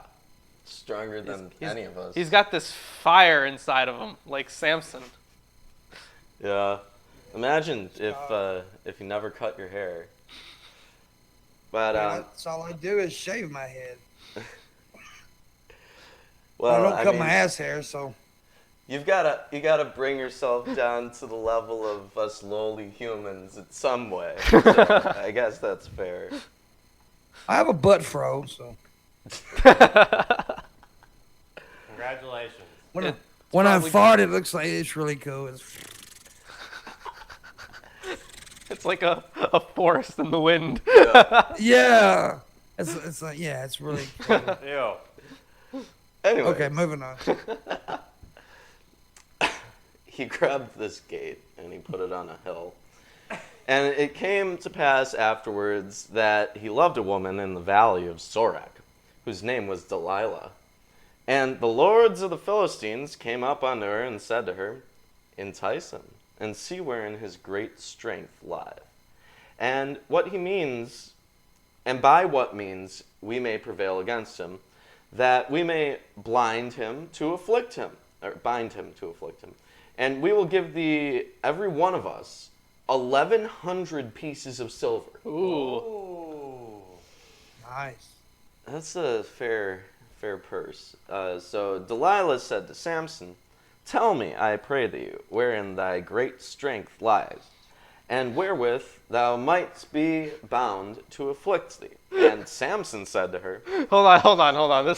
Stronger than any of us. He's got this fire inside of him, like Samson. Yeah. Imagine if you never cut your hair. But That's all I do is shave my head. well, I don't cut my ass hair, so you gotta bring yourself down to the level of us lowly humans in some way. So I guess that's fair. I have a butt fro, so Congratulations. when I fart, it looks like it's really cool. It's like a forest in the wind. Yeah, it's like it's really cool. Ew. Anyway. Okay, moving on. He grabbed this gate and he put it on a hill. And it came to pass afterwards that he loved a woman in the valley of Sorek, whose name was Delilah. And the lords of the Philistines came up unto her and said to her, Entice him, and see wherein his great strength lieth. And what he means, and by what means we may prevail against him, that we may blind him to afflict him, or bind him to afflict him. And we will give thee, every one of us, 1,100 pieces of silver. Ooh. Nice. That's a fair purse. So Delilah said to Samson, Tell me, I pray thee, wherein thy great strength lies, and wherewith thou mightst be bound to afflict thee. And Samson said to her, Hold on.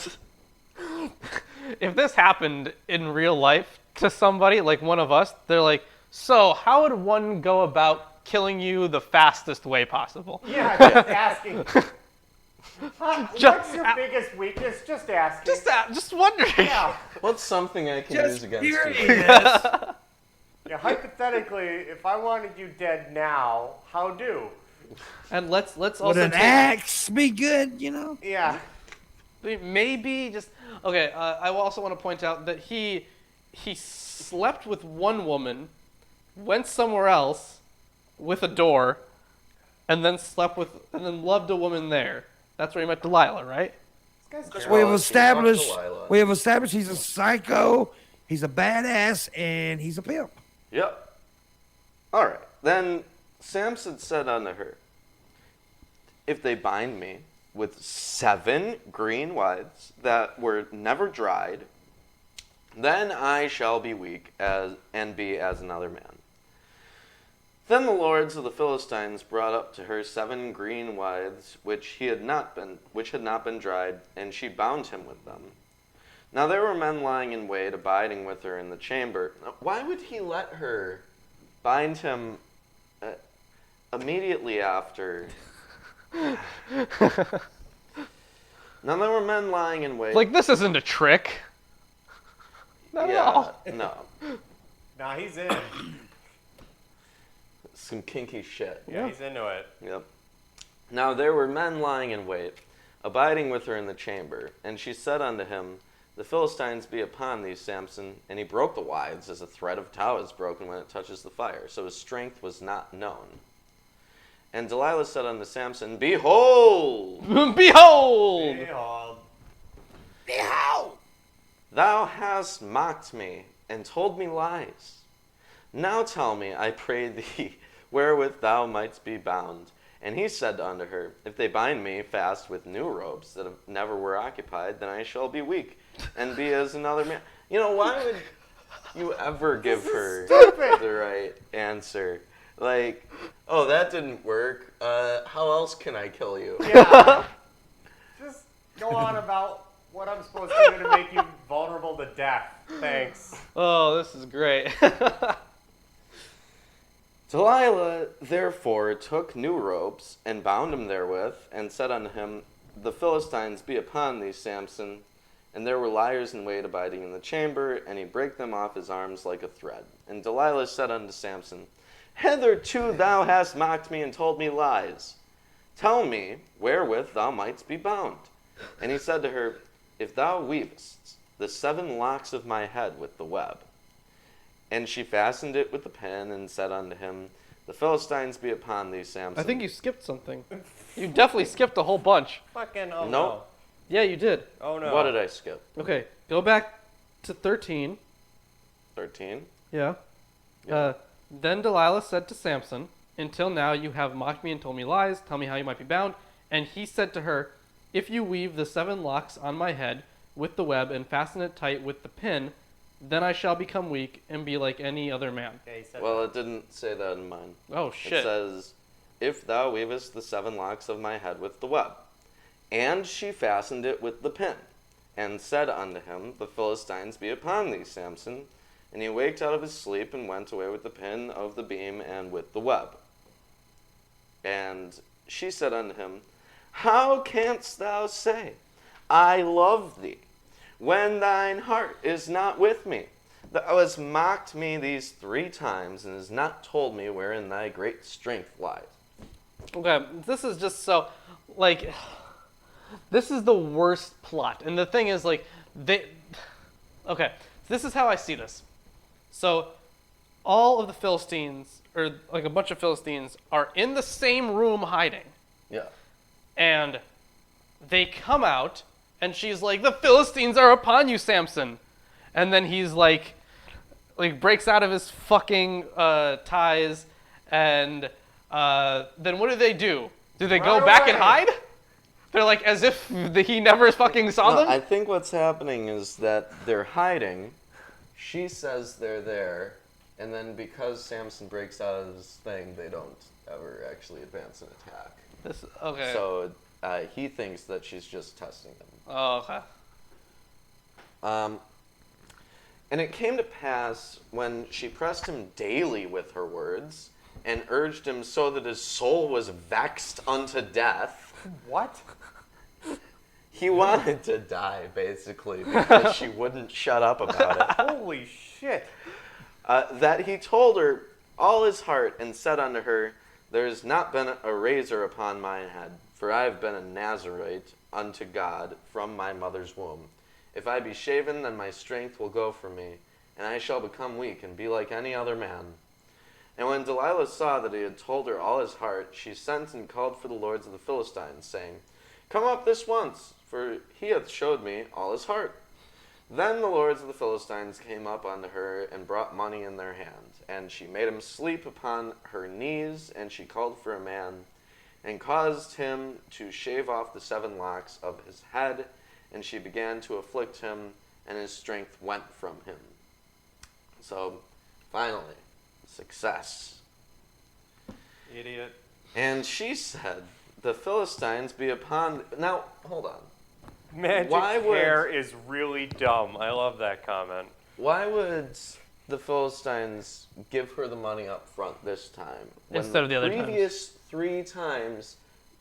If this happened in real life to somebody, like one of us, they're like, so how would one go about killing you the fastest way possible? Yeah, just asking. What's your biggest weakness? Just asking. Just wondering. Yeah. What's something I can use against you? Yes. Yeah. Hypothetically, if I wanted you dead now, how do? And let's Would also an axe be good? Yeah. maybe just okay. I also want to point out that he slept with one woman, went somewhere else with a door, and then loved a woman there. That's where he met Delilah, right? We have established he's a psycho, he's a badass, and he's a pimp. Yep. All right. Then Samson said unto her, If they bind me with 7 green withes that were never dried, then I shall be weak and be as another man. Then the lords of the Philistines brought up to her 7 green withes which had not been dried, and she bound him with them. Now there were men lying in wait, abiding with her in the chamber. Now, why would he let her bind him immediately after? Now there were men lying in wait. Like, this isn't a trick. Not at all. No. Nah, he's in. Some kinky shit. Yeah, he's into it. Yep. Now there were men lying in wait, abiding with her in the chamber. And she said unto him, The Philistines be upon thee, Samson. And he broke the withes as a thread of tow is broken when it touches the fire. So his strength was not known. And Delilah said unto Samson, Behold! Behold! Behold! Thou hast mocked me, and told me lies. Now tell me, I pray thee, wherewith thou mightst be bound. And he said unto her, If they bind me fast with new robes that never were occupied, then I shall be weak, and be as another man. You know, why would you ever give her the right answer? Like, oh, that didn't work. How else can I kill you? Yeah. Just go on about what I'm supposed to do to make you vulnerable to death. Thanks. Oh, this is great. Delilah therefore took new ropes, and bound him therewith, and said unto him, The Philistines be upon thee, Samson. And there were liars in wait abiding in the chamber, and he brake them off his arms like a thread. And Delilah said unto Samson, Hitherto thou hast mocked me and told me lies. Tell me wherewith thou mightst be bound. And he said to her, If thou weavest the 7 locks of my head with the web. And she fastened it with the pin, and said unto him, The Philistines be upon thee, Samson. I think you skipped something. You definitely skipped a whole bunch. Fucking oh Nope. no. Yeah, you did. Oh no. What did I skip? Okay, go back to 13. 13? Yeah. Then Delilah said to Samson, Until now you have mocked me and told me lies. Tell me how you might be bound. And he said to her, If you weave the 7 locks on my head with the web and fasten it tight with the pin, then I shall become weak and be like any other man. Okay, he said Well, it didn't say that in mine. Oh, shit. It says, If thou weavest the 7 locks of my head with the web. And she fastened it with the pin, and said unto him, The Philistines be upon thee, Samson. And he waked out of his sleep, and went away with the pin of the beam and with the web. And she said unto him, How canst thou say, I love thee, when thine heart is not with me? Thou hast mocked me these 3 times, and hast not told me wherein thy great strength lies. Okay, this is just so, like, this is the worst plot. And the thing is, like, okay, this is how I see this. So, all of the Philistines, or like a bunch of Philistines, are in the same room hiding. Yeah. And they come out, and she's like, The Philistines are upon you, Samson. And then he's like breaks out of his fucking ties, and then what do? Do they go Run back away. and hide? They're like, as if he never fucking saw No, them? I think what's happening is that they're hiding. She says they're there, and then because Samson breaks out of his thing, they don't ever actually advance an attack. Okay. So he thinks that she's just testing him. Oh, okay. And it came to pass when she pressed him daily with her words, and urged him so that his soul was vexed unto death. What? He wanted to die, basically, because she wouldn't shut up about it. Holy shit. That he told her all his heart, and said unto her, There has not been a razor upon mine head, for I have been a Nazarite unto God from my mother's womb. If I be shaven, then my strength will go from me, and I shall become weak and be like any other man. And when Delilah saw that he had told her all his heart, she sent and called for the lords of the Philistines, saying, Come up this once, for he hath showed me all his heart. Then the lords of the Philistines came up unto her, and brought money in their hand. And she made him sleep upon her knees, and she called for a man, and caused him to shave off the 7 locks of his head, and she began to afflict him, and his strength went from him. So, finally, success. Idiot. And she said, The Philistines be upon... Now, hold on. Magic Why would- hair is really dumb. I love that comment. Why would the Philistines give her the money up front this time? When Instead of the other times? previous 3 times,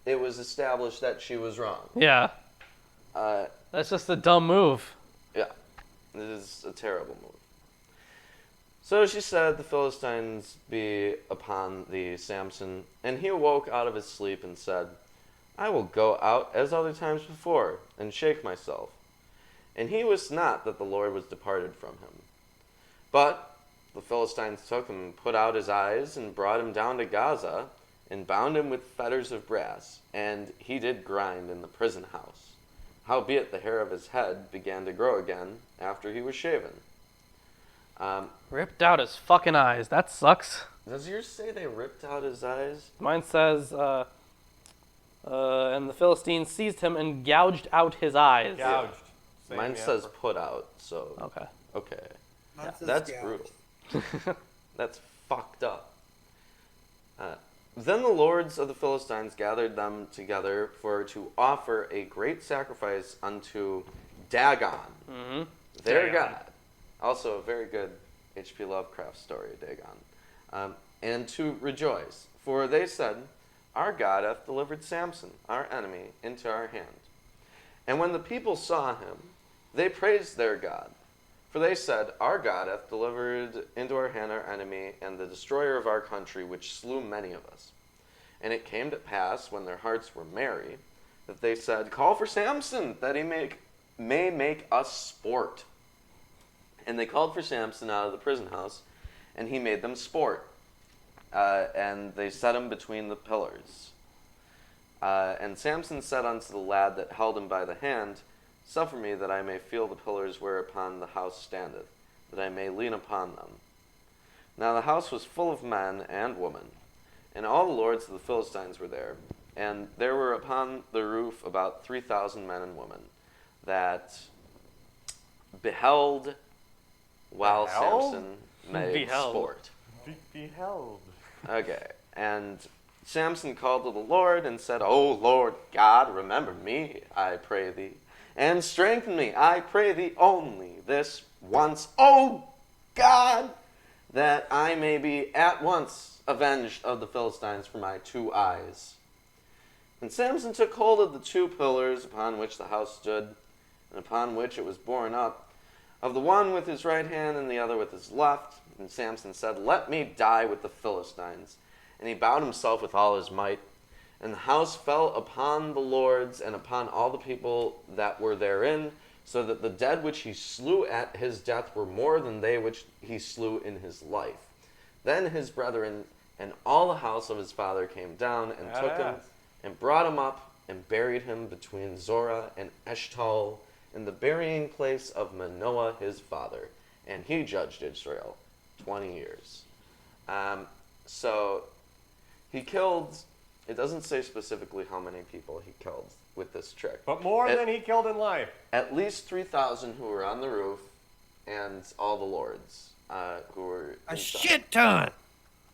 it was established that she was wrong. Yeah. That's just a dumb move. Yeah, this is a terrible move. So she said, The Philistines be upon thee, Samson. And he awoke out of his sleep and said, I will go out as other times before, and shake myself. And he wist not that the Lord was departed from him. But the Philistines took him and put out his eyes, and brought him down to Gaza, and bound him with fetters of brass, and he did grind in the prison house. Howbeit the hair of his head began to grow again after he was shaven. Ripped out his fucking eyes. That sucks. Does yours say they ripped out his eyes? Mine says, and the Philistines seized him and gouged out his eyes. Gouged. Same, Mine yeah. says put out, so... Okay. Okay. Mine says That's gouged. brutal. That's fucked up. Then the lords of the Philistines gathered them together for to offer a great sacrifice unto Dagon, their Dagon. god. Also a very good H.P. Lovecraft story, Dagon. And to rejoice, for they said, Our God hath delivered Samson, our enemy, into our hand. And when the people saw him, they praised their God. For they said, Our God hath delivered into our hand our enemy, and the destroyer of our country, which slew many of us. And it came to pass, when their hearts were merry, that they said, Call for Samson, that he may make us sport. And they called for Samson out of the prison house, and he made them sport. And they set him between the pillars. And Samson said unto the lad that held him by the hand, Suffer me that I may feel the pillars whereupon the house standeth, that I may lean upon them. Now the house was full of men and women, and all the lords of the Philistines were there. And there were upon the roof about 3,000 men and women that beheld while Samson made sport. Beheld. Okay, and Samson called to the Lord and said, O Lord God, remember me, I pray thee, and strengthen me, I pray thee, only this once, O God, that I may be at once avenged of the Philistines for my 2 eyes. And Samson took hold of the 2 pillars upon which the house stood, and upon which it was borne up, of the one with his right hand and the other with his left. And Samson said, Let me die with the Philistines. And he bowed himself with all his might. And the house fell upon the lords and upon all the people that were therein, so that the dead which he slew at his death were more than they which he slew in his life. Then his brethren and all the house of his father came down and took him and brought him up and buried him between Zorah and Eshtaol in the burying place of Manoah his father. And he judged Israel 20 years. So he killed, it doesn't say specifically how many people he killed with this trick. But more than he killed in life. At least 3,000 who were on the roof, and all the lords who were A inside. shit ton.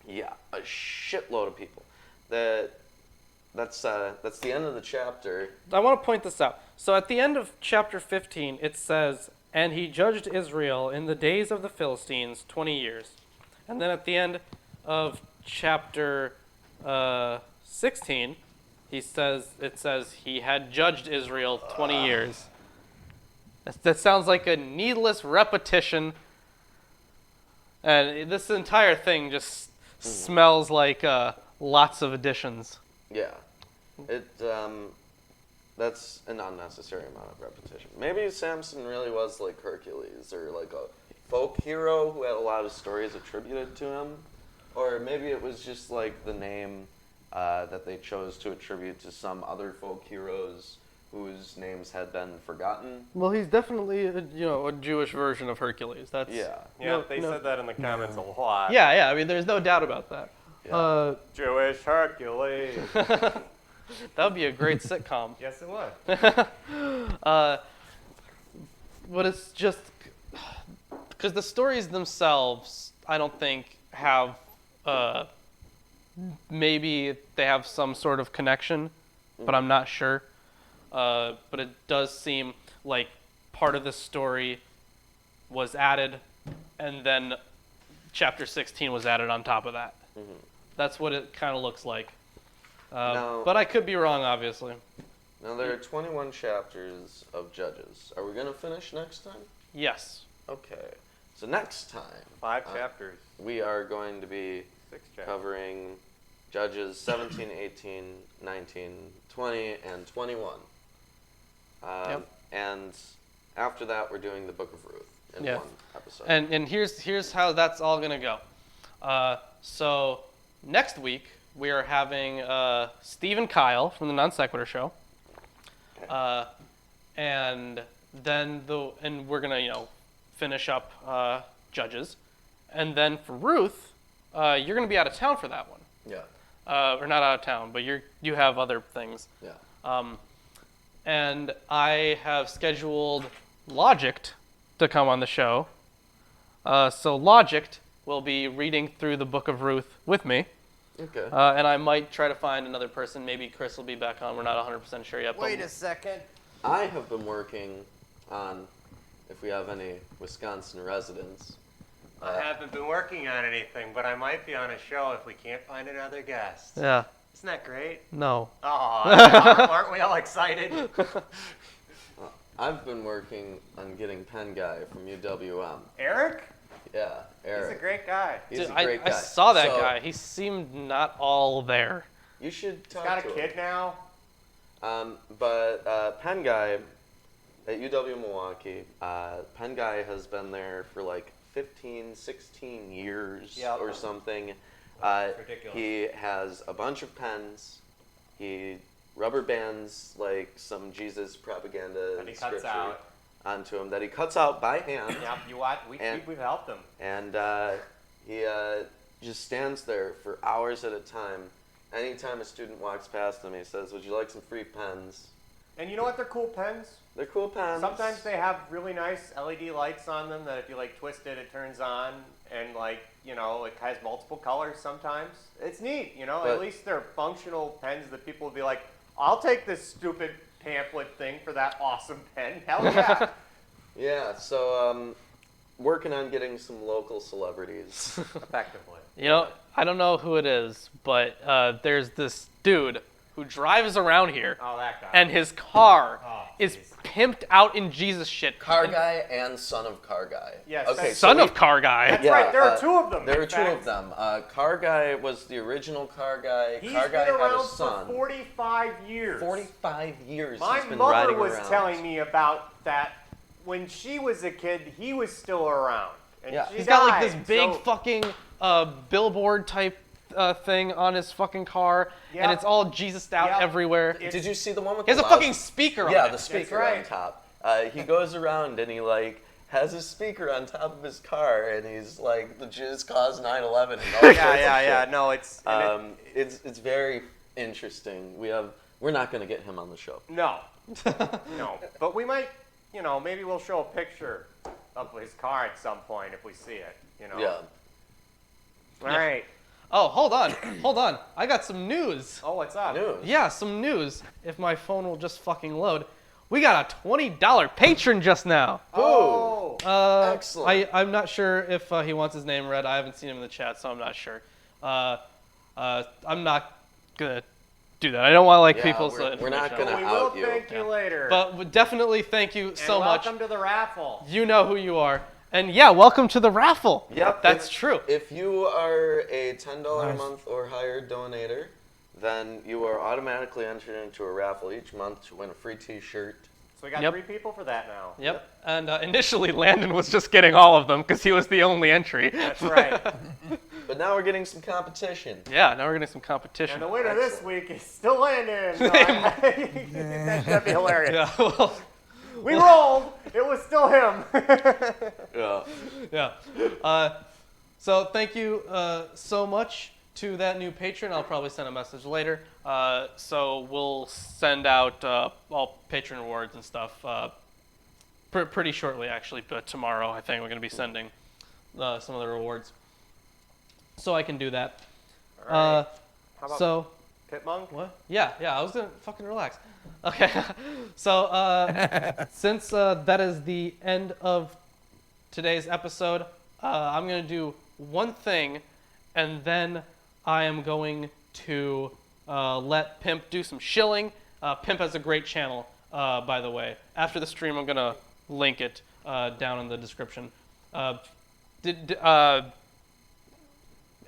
Yeah, a shitload of people. That's the end of the chapter. I want to point this out. So at the end of chapter 15, it says, And he judged Israel in the days of the Philistines 20 years. And then at the end of chapter 16, it says he had judged Israel 20 years. That sounds like a needless repetition. And this entire thing just smells like lots of additions. Yeah, that's an unnecessary amount of repetition. Maybe Samson really was like Hercules, or like a folk hero who had a lot of stories attributed to him, or maybe it was just like the name that they chose to attribute to some other folk heroes whose names had been forgotten. Well, he's definitely a Jewish version of Hercules. That's They said that in the comments a lot. Yeah. I mean, there's no doubt about that. Yeah. Jewish Hercules. That would be a great sitcom. Yes, it would. But it's just because the stories themselves, I don't think have. Maybe they have some sort of connection, but I'm not sure. But it does seem like part of the story was added, and then chapter 16 was added on top of that. Mm-hmm. That's what it kind of looks like. But I could be wrong, obviously. Now, there are 21 chapters of Judges. Are we going to finish next time? Yes. Okay. So next time... 5 chapters. We are going to be 6 chapters. Covering Judges 17, 18, 19, 20, and 21. Yep. And after that, we're doing the Book of Ruth in one episode. And here's how that's all going to go. So next week, we are having Steve and Kyle from the Non Sequitur Show. Okay. And then we're going to, finish up Judges. And then for Ruth, you're going to be out of town for that one. Yeah. Or not out of town, but you have other things. Yeah. And I have scheduled Logicked to come on the show. So Logicked will be reading through the Book of Ruth with me. Okay. And I might try to find another person. Maybe Chris will be back on. We're not 100% sure yet. Wait a second. I have been working on, if we have any Wisconsin residents. I haven't been working on anything, but I might be on a show if we can't find another guest. Yeah. Isn't that great? No. Oh, aren't we all excited? I've been working on getting Pen Guy from UWM. Eric? Yeah, Eric. He's a great guy. He's a great guy. I saw that guy. He seemed not all there. You should He's talk got to a kid now. But Penn Guy at UW Milwaukee, Penn Guy has been there for like 15, 16 years or something. Ridiculous. He has a bunch of pens. He rubber bands like some Jesus propaganda That he cuts scripture out. onto him that he cuts out by hand. Yeah, we've helped him. And he just stands there for hours at a time. Anytime a student walks past him, he says, "Would you like some free pens?" And you know what? They're cool pens. They're cool pens. Sometimes they have really nice LED lights on them that if you like twist it, it turns on, and like it has multiple colors. Sometimes it's neat. But at least they're functional pens that people will be like, "I'll take this stupid pamphlet thing for that awesome pen." Hell yeah. Yeah. So working on getting some local celebrities. Effectively. I don't know who it is, but there's this dude who drives around here, Oh, that guy. and his car Oh, is jeez. pimped out in Jesus shit. Car Guy and Son of Car Guy. Yes, Okay. Son of Car Guy. That's right. There are two of them. There are in two of fact. them. Car Guy was the original Car Guy. He's Car Guy been had a around son. for 45 years. 45 years My he's been mother riding was around. telling me about that when she was a kid. He was still around. And Yeah. she He's got like this died, big so- fucking billboard type thing on his fucking car, and Yep. it's all Jesus out Yep. everywhere. It's- Did you see the one with He has the a loud- fucking speaker on Yeah, it. the speaker right. on top. He goes around and he has his speaker on top of his car, and he's like, "The Jews caused 9/11." And all sorts of shit. No, it's It's very interesting. We're not going to get him on the show. no, no. But we might, maybe we'll show a picture of his car at some point if we see it. Yeah. All right. Oh, hold on. I got some news. Oh, what's up? News. Yeah, some news. If my phone will just fucking load. We got a $20 patron just now. Oh. Excellent. I'm not sure if he wants his name read. I haven't seen him in the chat, so I'm not sure. I'm not gonna do that. I don't want Yeah, people's we're information. not out. gonna We out will you. thank you later. But definitely thank you and so much. welcome to the raffle. You know who you are. And yeah, welcome to the raffle. Yep. That's true. If you are a $10 a Nice. month or higher donator, then you are automatically entered into a raffle each month to win a free T-shirt. So we got Yep. 3 people for that now. Yep. And initially, Landon was just getting all of them because he was the only entry. That's right. But now we're getting some competition. Yeah, now we're getting some competition. And the winner this Excellent. week is still Landon. No, that'd be hilarious. Yeah, well, We rolled. It was still him. Yeah. yeah. So thank you so much to that new patron. I'll probably send a message later. So we'll send out all patron rewards and stuff pretty shortly, actually. But tomorrow, I think we're going to be sending some of the rewards. So I can do that. All right. How about So, Pimp Monk? what? Yeah, I was going to fucking relax. Okay. So, since that is the end of today's episode, I'm going to do one thing, and then I am going to let Pimp do some shilling. Pimp has a great channel, by the way. After the stream, I'm going to link it down in the description.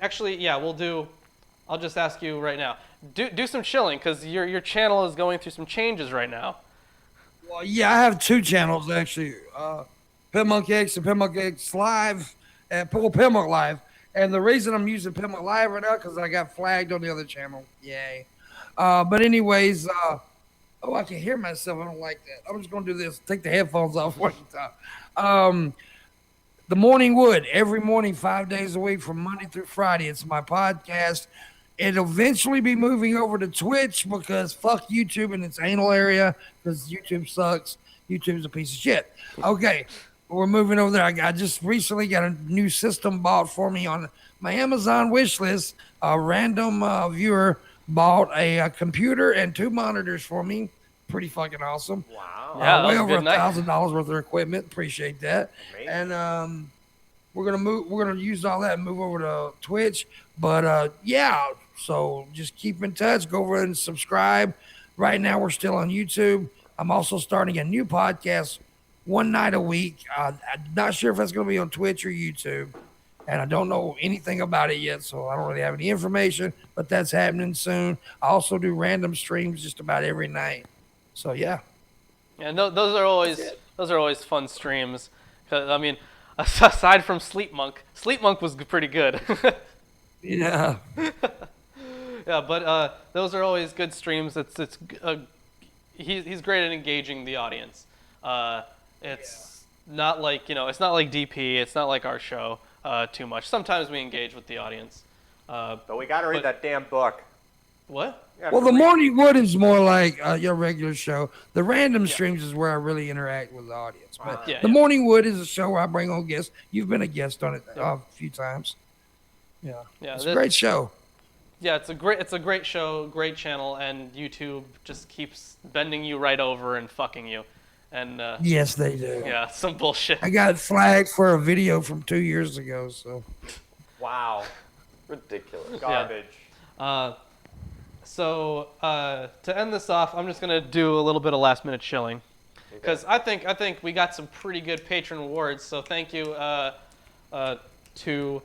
Actually, yeah, I'll just ask you right now. Do some shilling, because your channel is going through some changes right now. Well, yeah, I have 2 channels actually. Pimpmunkx and Pimpmunkx Live, and Pimpmunk Live. And the reason I'm using Pimpmunk Live right now because I got flagged on the other channel. Yay. But anyways, I can hear myself. I don't like that. I'm just gonna do this. Take the headphones off one time. The Morning Wood every morning, 5 days a week from Monday through Friday. It's my podcast. It'll eventually be moving over to Twitch because fuck YouTube and its anal area because YouTube sucks. YouTube's a piece of shit. Okay, we're moving over there. I just recently got a new system bought for me on my Amazon wish list. A random viewer bought a computer and 2 monitors for me. Pretty fucking awesome. Wow. Yeah, that Way was a over good night. $1,000 worth of equipment. Appreciate that. Amazing. And we're gonna use all that and move over to Twitch. But yeah, so just keep in touch. Go over and subscribe. Right now we're still on YouTube. I'm also starting a new podcast one night a week. I'm not sure if that's gonna be on Twitch or YouTube. and I don't know anything about it yet, so I don't really have any information. But that's happening soon. I also do random streams just about every night. So yeah. Yeah, no, those are always fun streams. 'Cause, I mean, aside from Sleep Monk was pretty good. Yeah. Yeah, but those are always good streams. He's great at engaging the audience. It's not like it's not like DP. It's not like our show too much. Sometimes we engage with the audience. But we got to read that damn book. What? Well, the Morning Wood is more like your regular show. The random streams is where I really interact with the audience. But the Morning Wood is a show where I bring on guests. You've been a guest on it a few times. Yeah. It's a great show. Yeah, it's a great show, great channel, and YouTube just keeps bending you right over and fucking you. And yes, they do. Yeah, some bullshit. I got flagged for a video from 2 years ago. So. Wow. Ridiculous. Garbage. Yeah. So to end this off, I'm just gonna do a little bit of last minute shilling, because I think we got some pretty good patron awards. So thank you to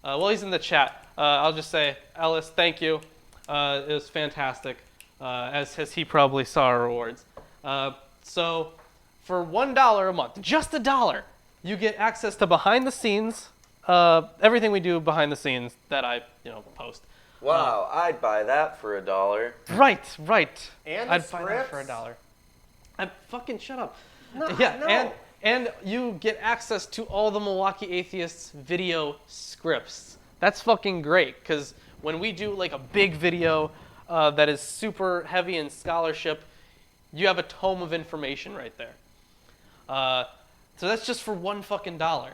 well, he's in the chat. I'll just say, Ellis, thank you. It was fantastic, as he probably saw our awards. So for $1 a month, just $1, you get access to behind the scenes, everything we do behind the scenes that I post. Wow, I'd buy that for $1. Right. And I'd buy that for $1. I fucking shut up. No. And you get access to all the Milwaukee Atheists video scripts. That's fucking great, because when we do like a big video that is super heavy in scholarship, you have a tome of information right there. So that's just for $1 fucking $.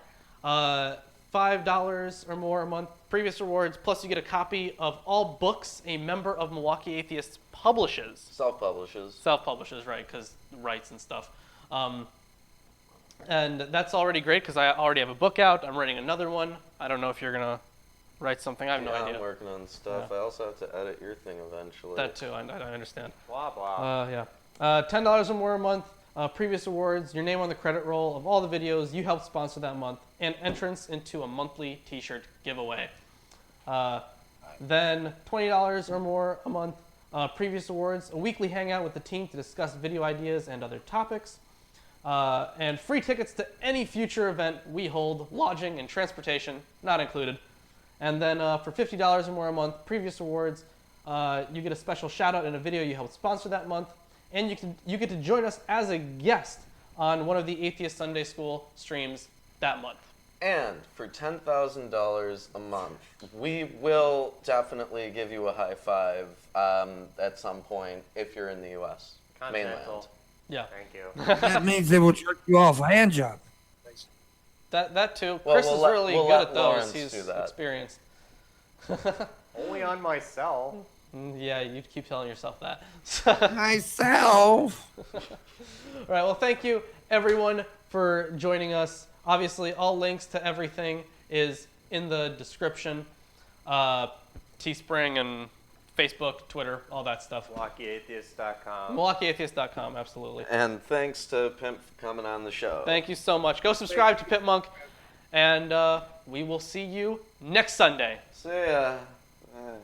$5 or more a month, previous rewards, plus you get a copy of all books a member of Milwaukee Atheists publishes. Self-publishes, right, because rights and stuff. And that's already great, because I already have a book out. I'm writing another one. I don't know if you're going to write something. I have no idea. I'm working on stuff. Yeah. I also have to edit your thing eventually. That too, I understand. Blah, blah. $10 or more a month. Previous awards, your name on the credit roll of all the videos you helped sponsor that month, and entrance into a monthly t-shirt giveaway. Then $20 or more a month. Previous awards, a weekly hangout with the team to discuss video ideas and other topics. And free tickets to any future event we hold, lodging and transportation not included. And then for $50 or more a month, previous awards, you get a special shout out in a video you helped sponsor that month. And you get to join us as a guest on one of the Atheist Sunday School streams that month. And for $10,000 a month, we will definitely give you a high five at some point if you're in the U.S. mainland. Yeah. Thank you. That means they will jerk you off a hand job. That too. Well, Chris is really good at those. Lawrence He's do that. experienced. Only on myself. Yeah, you keep telling yourself that. Myself. All right, well, thank you, everyone, for joining us. Obviously, all links to everything is in the description. Teespring and Facebook, Twitter, all that stuff. MilwaukeeAtheist.com. MilwaukeeAtheist.com, absolutely. And thanks to Pimp for coming on the show. Thank you so much. Go subscribe to Pimp Monk, and we will see you next Sunday. See ya.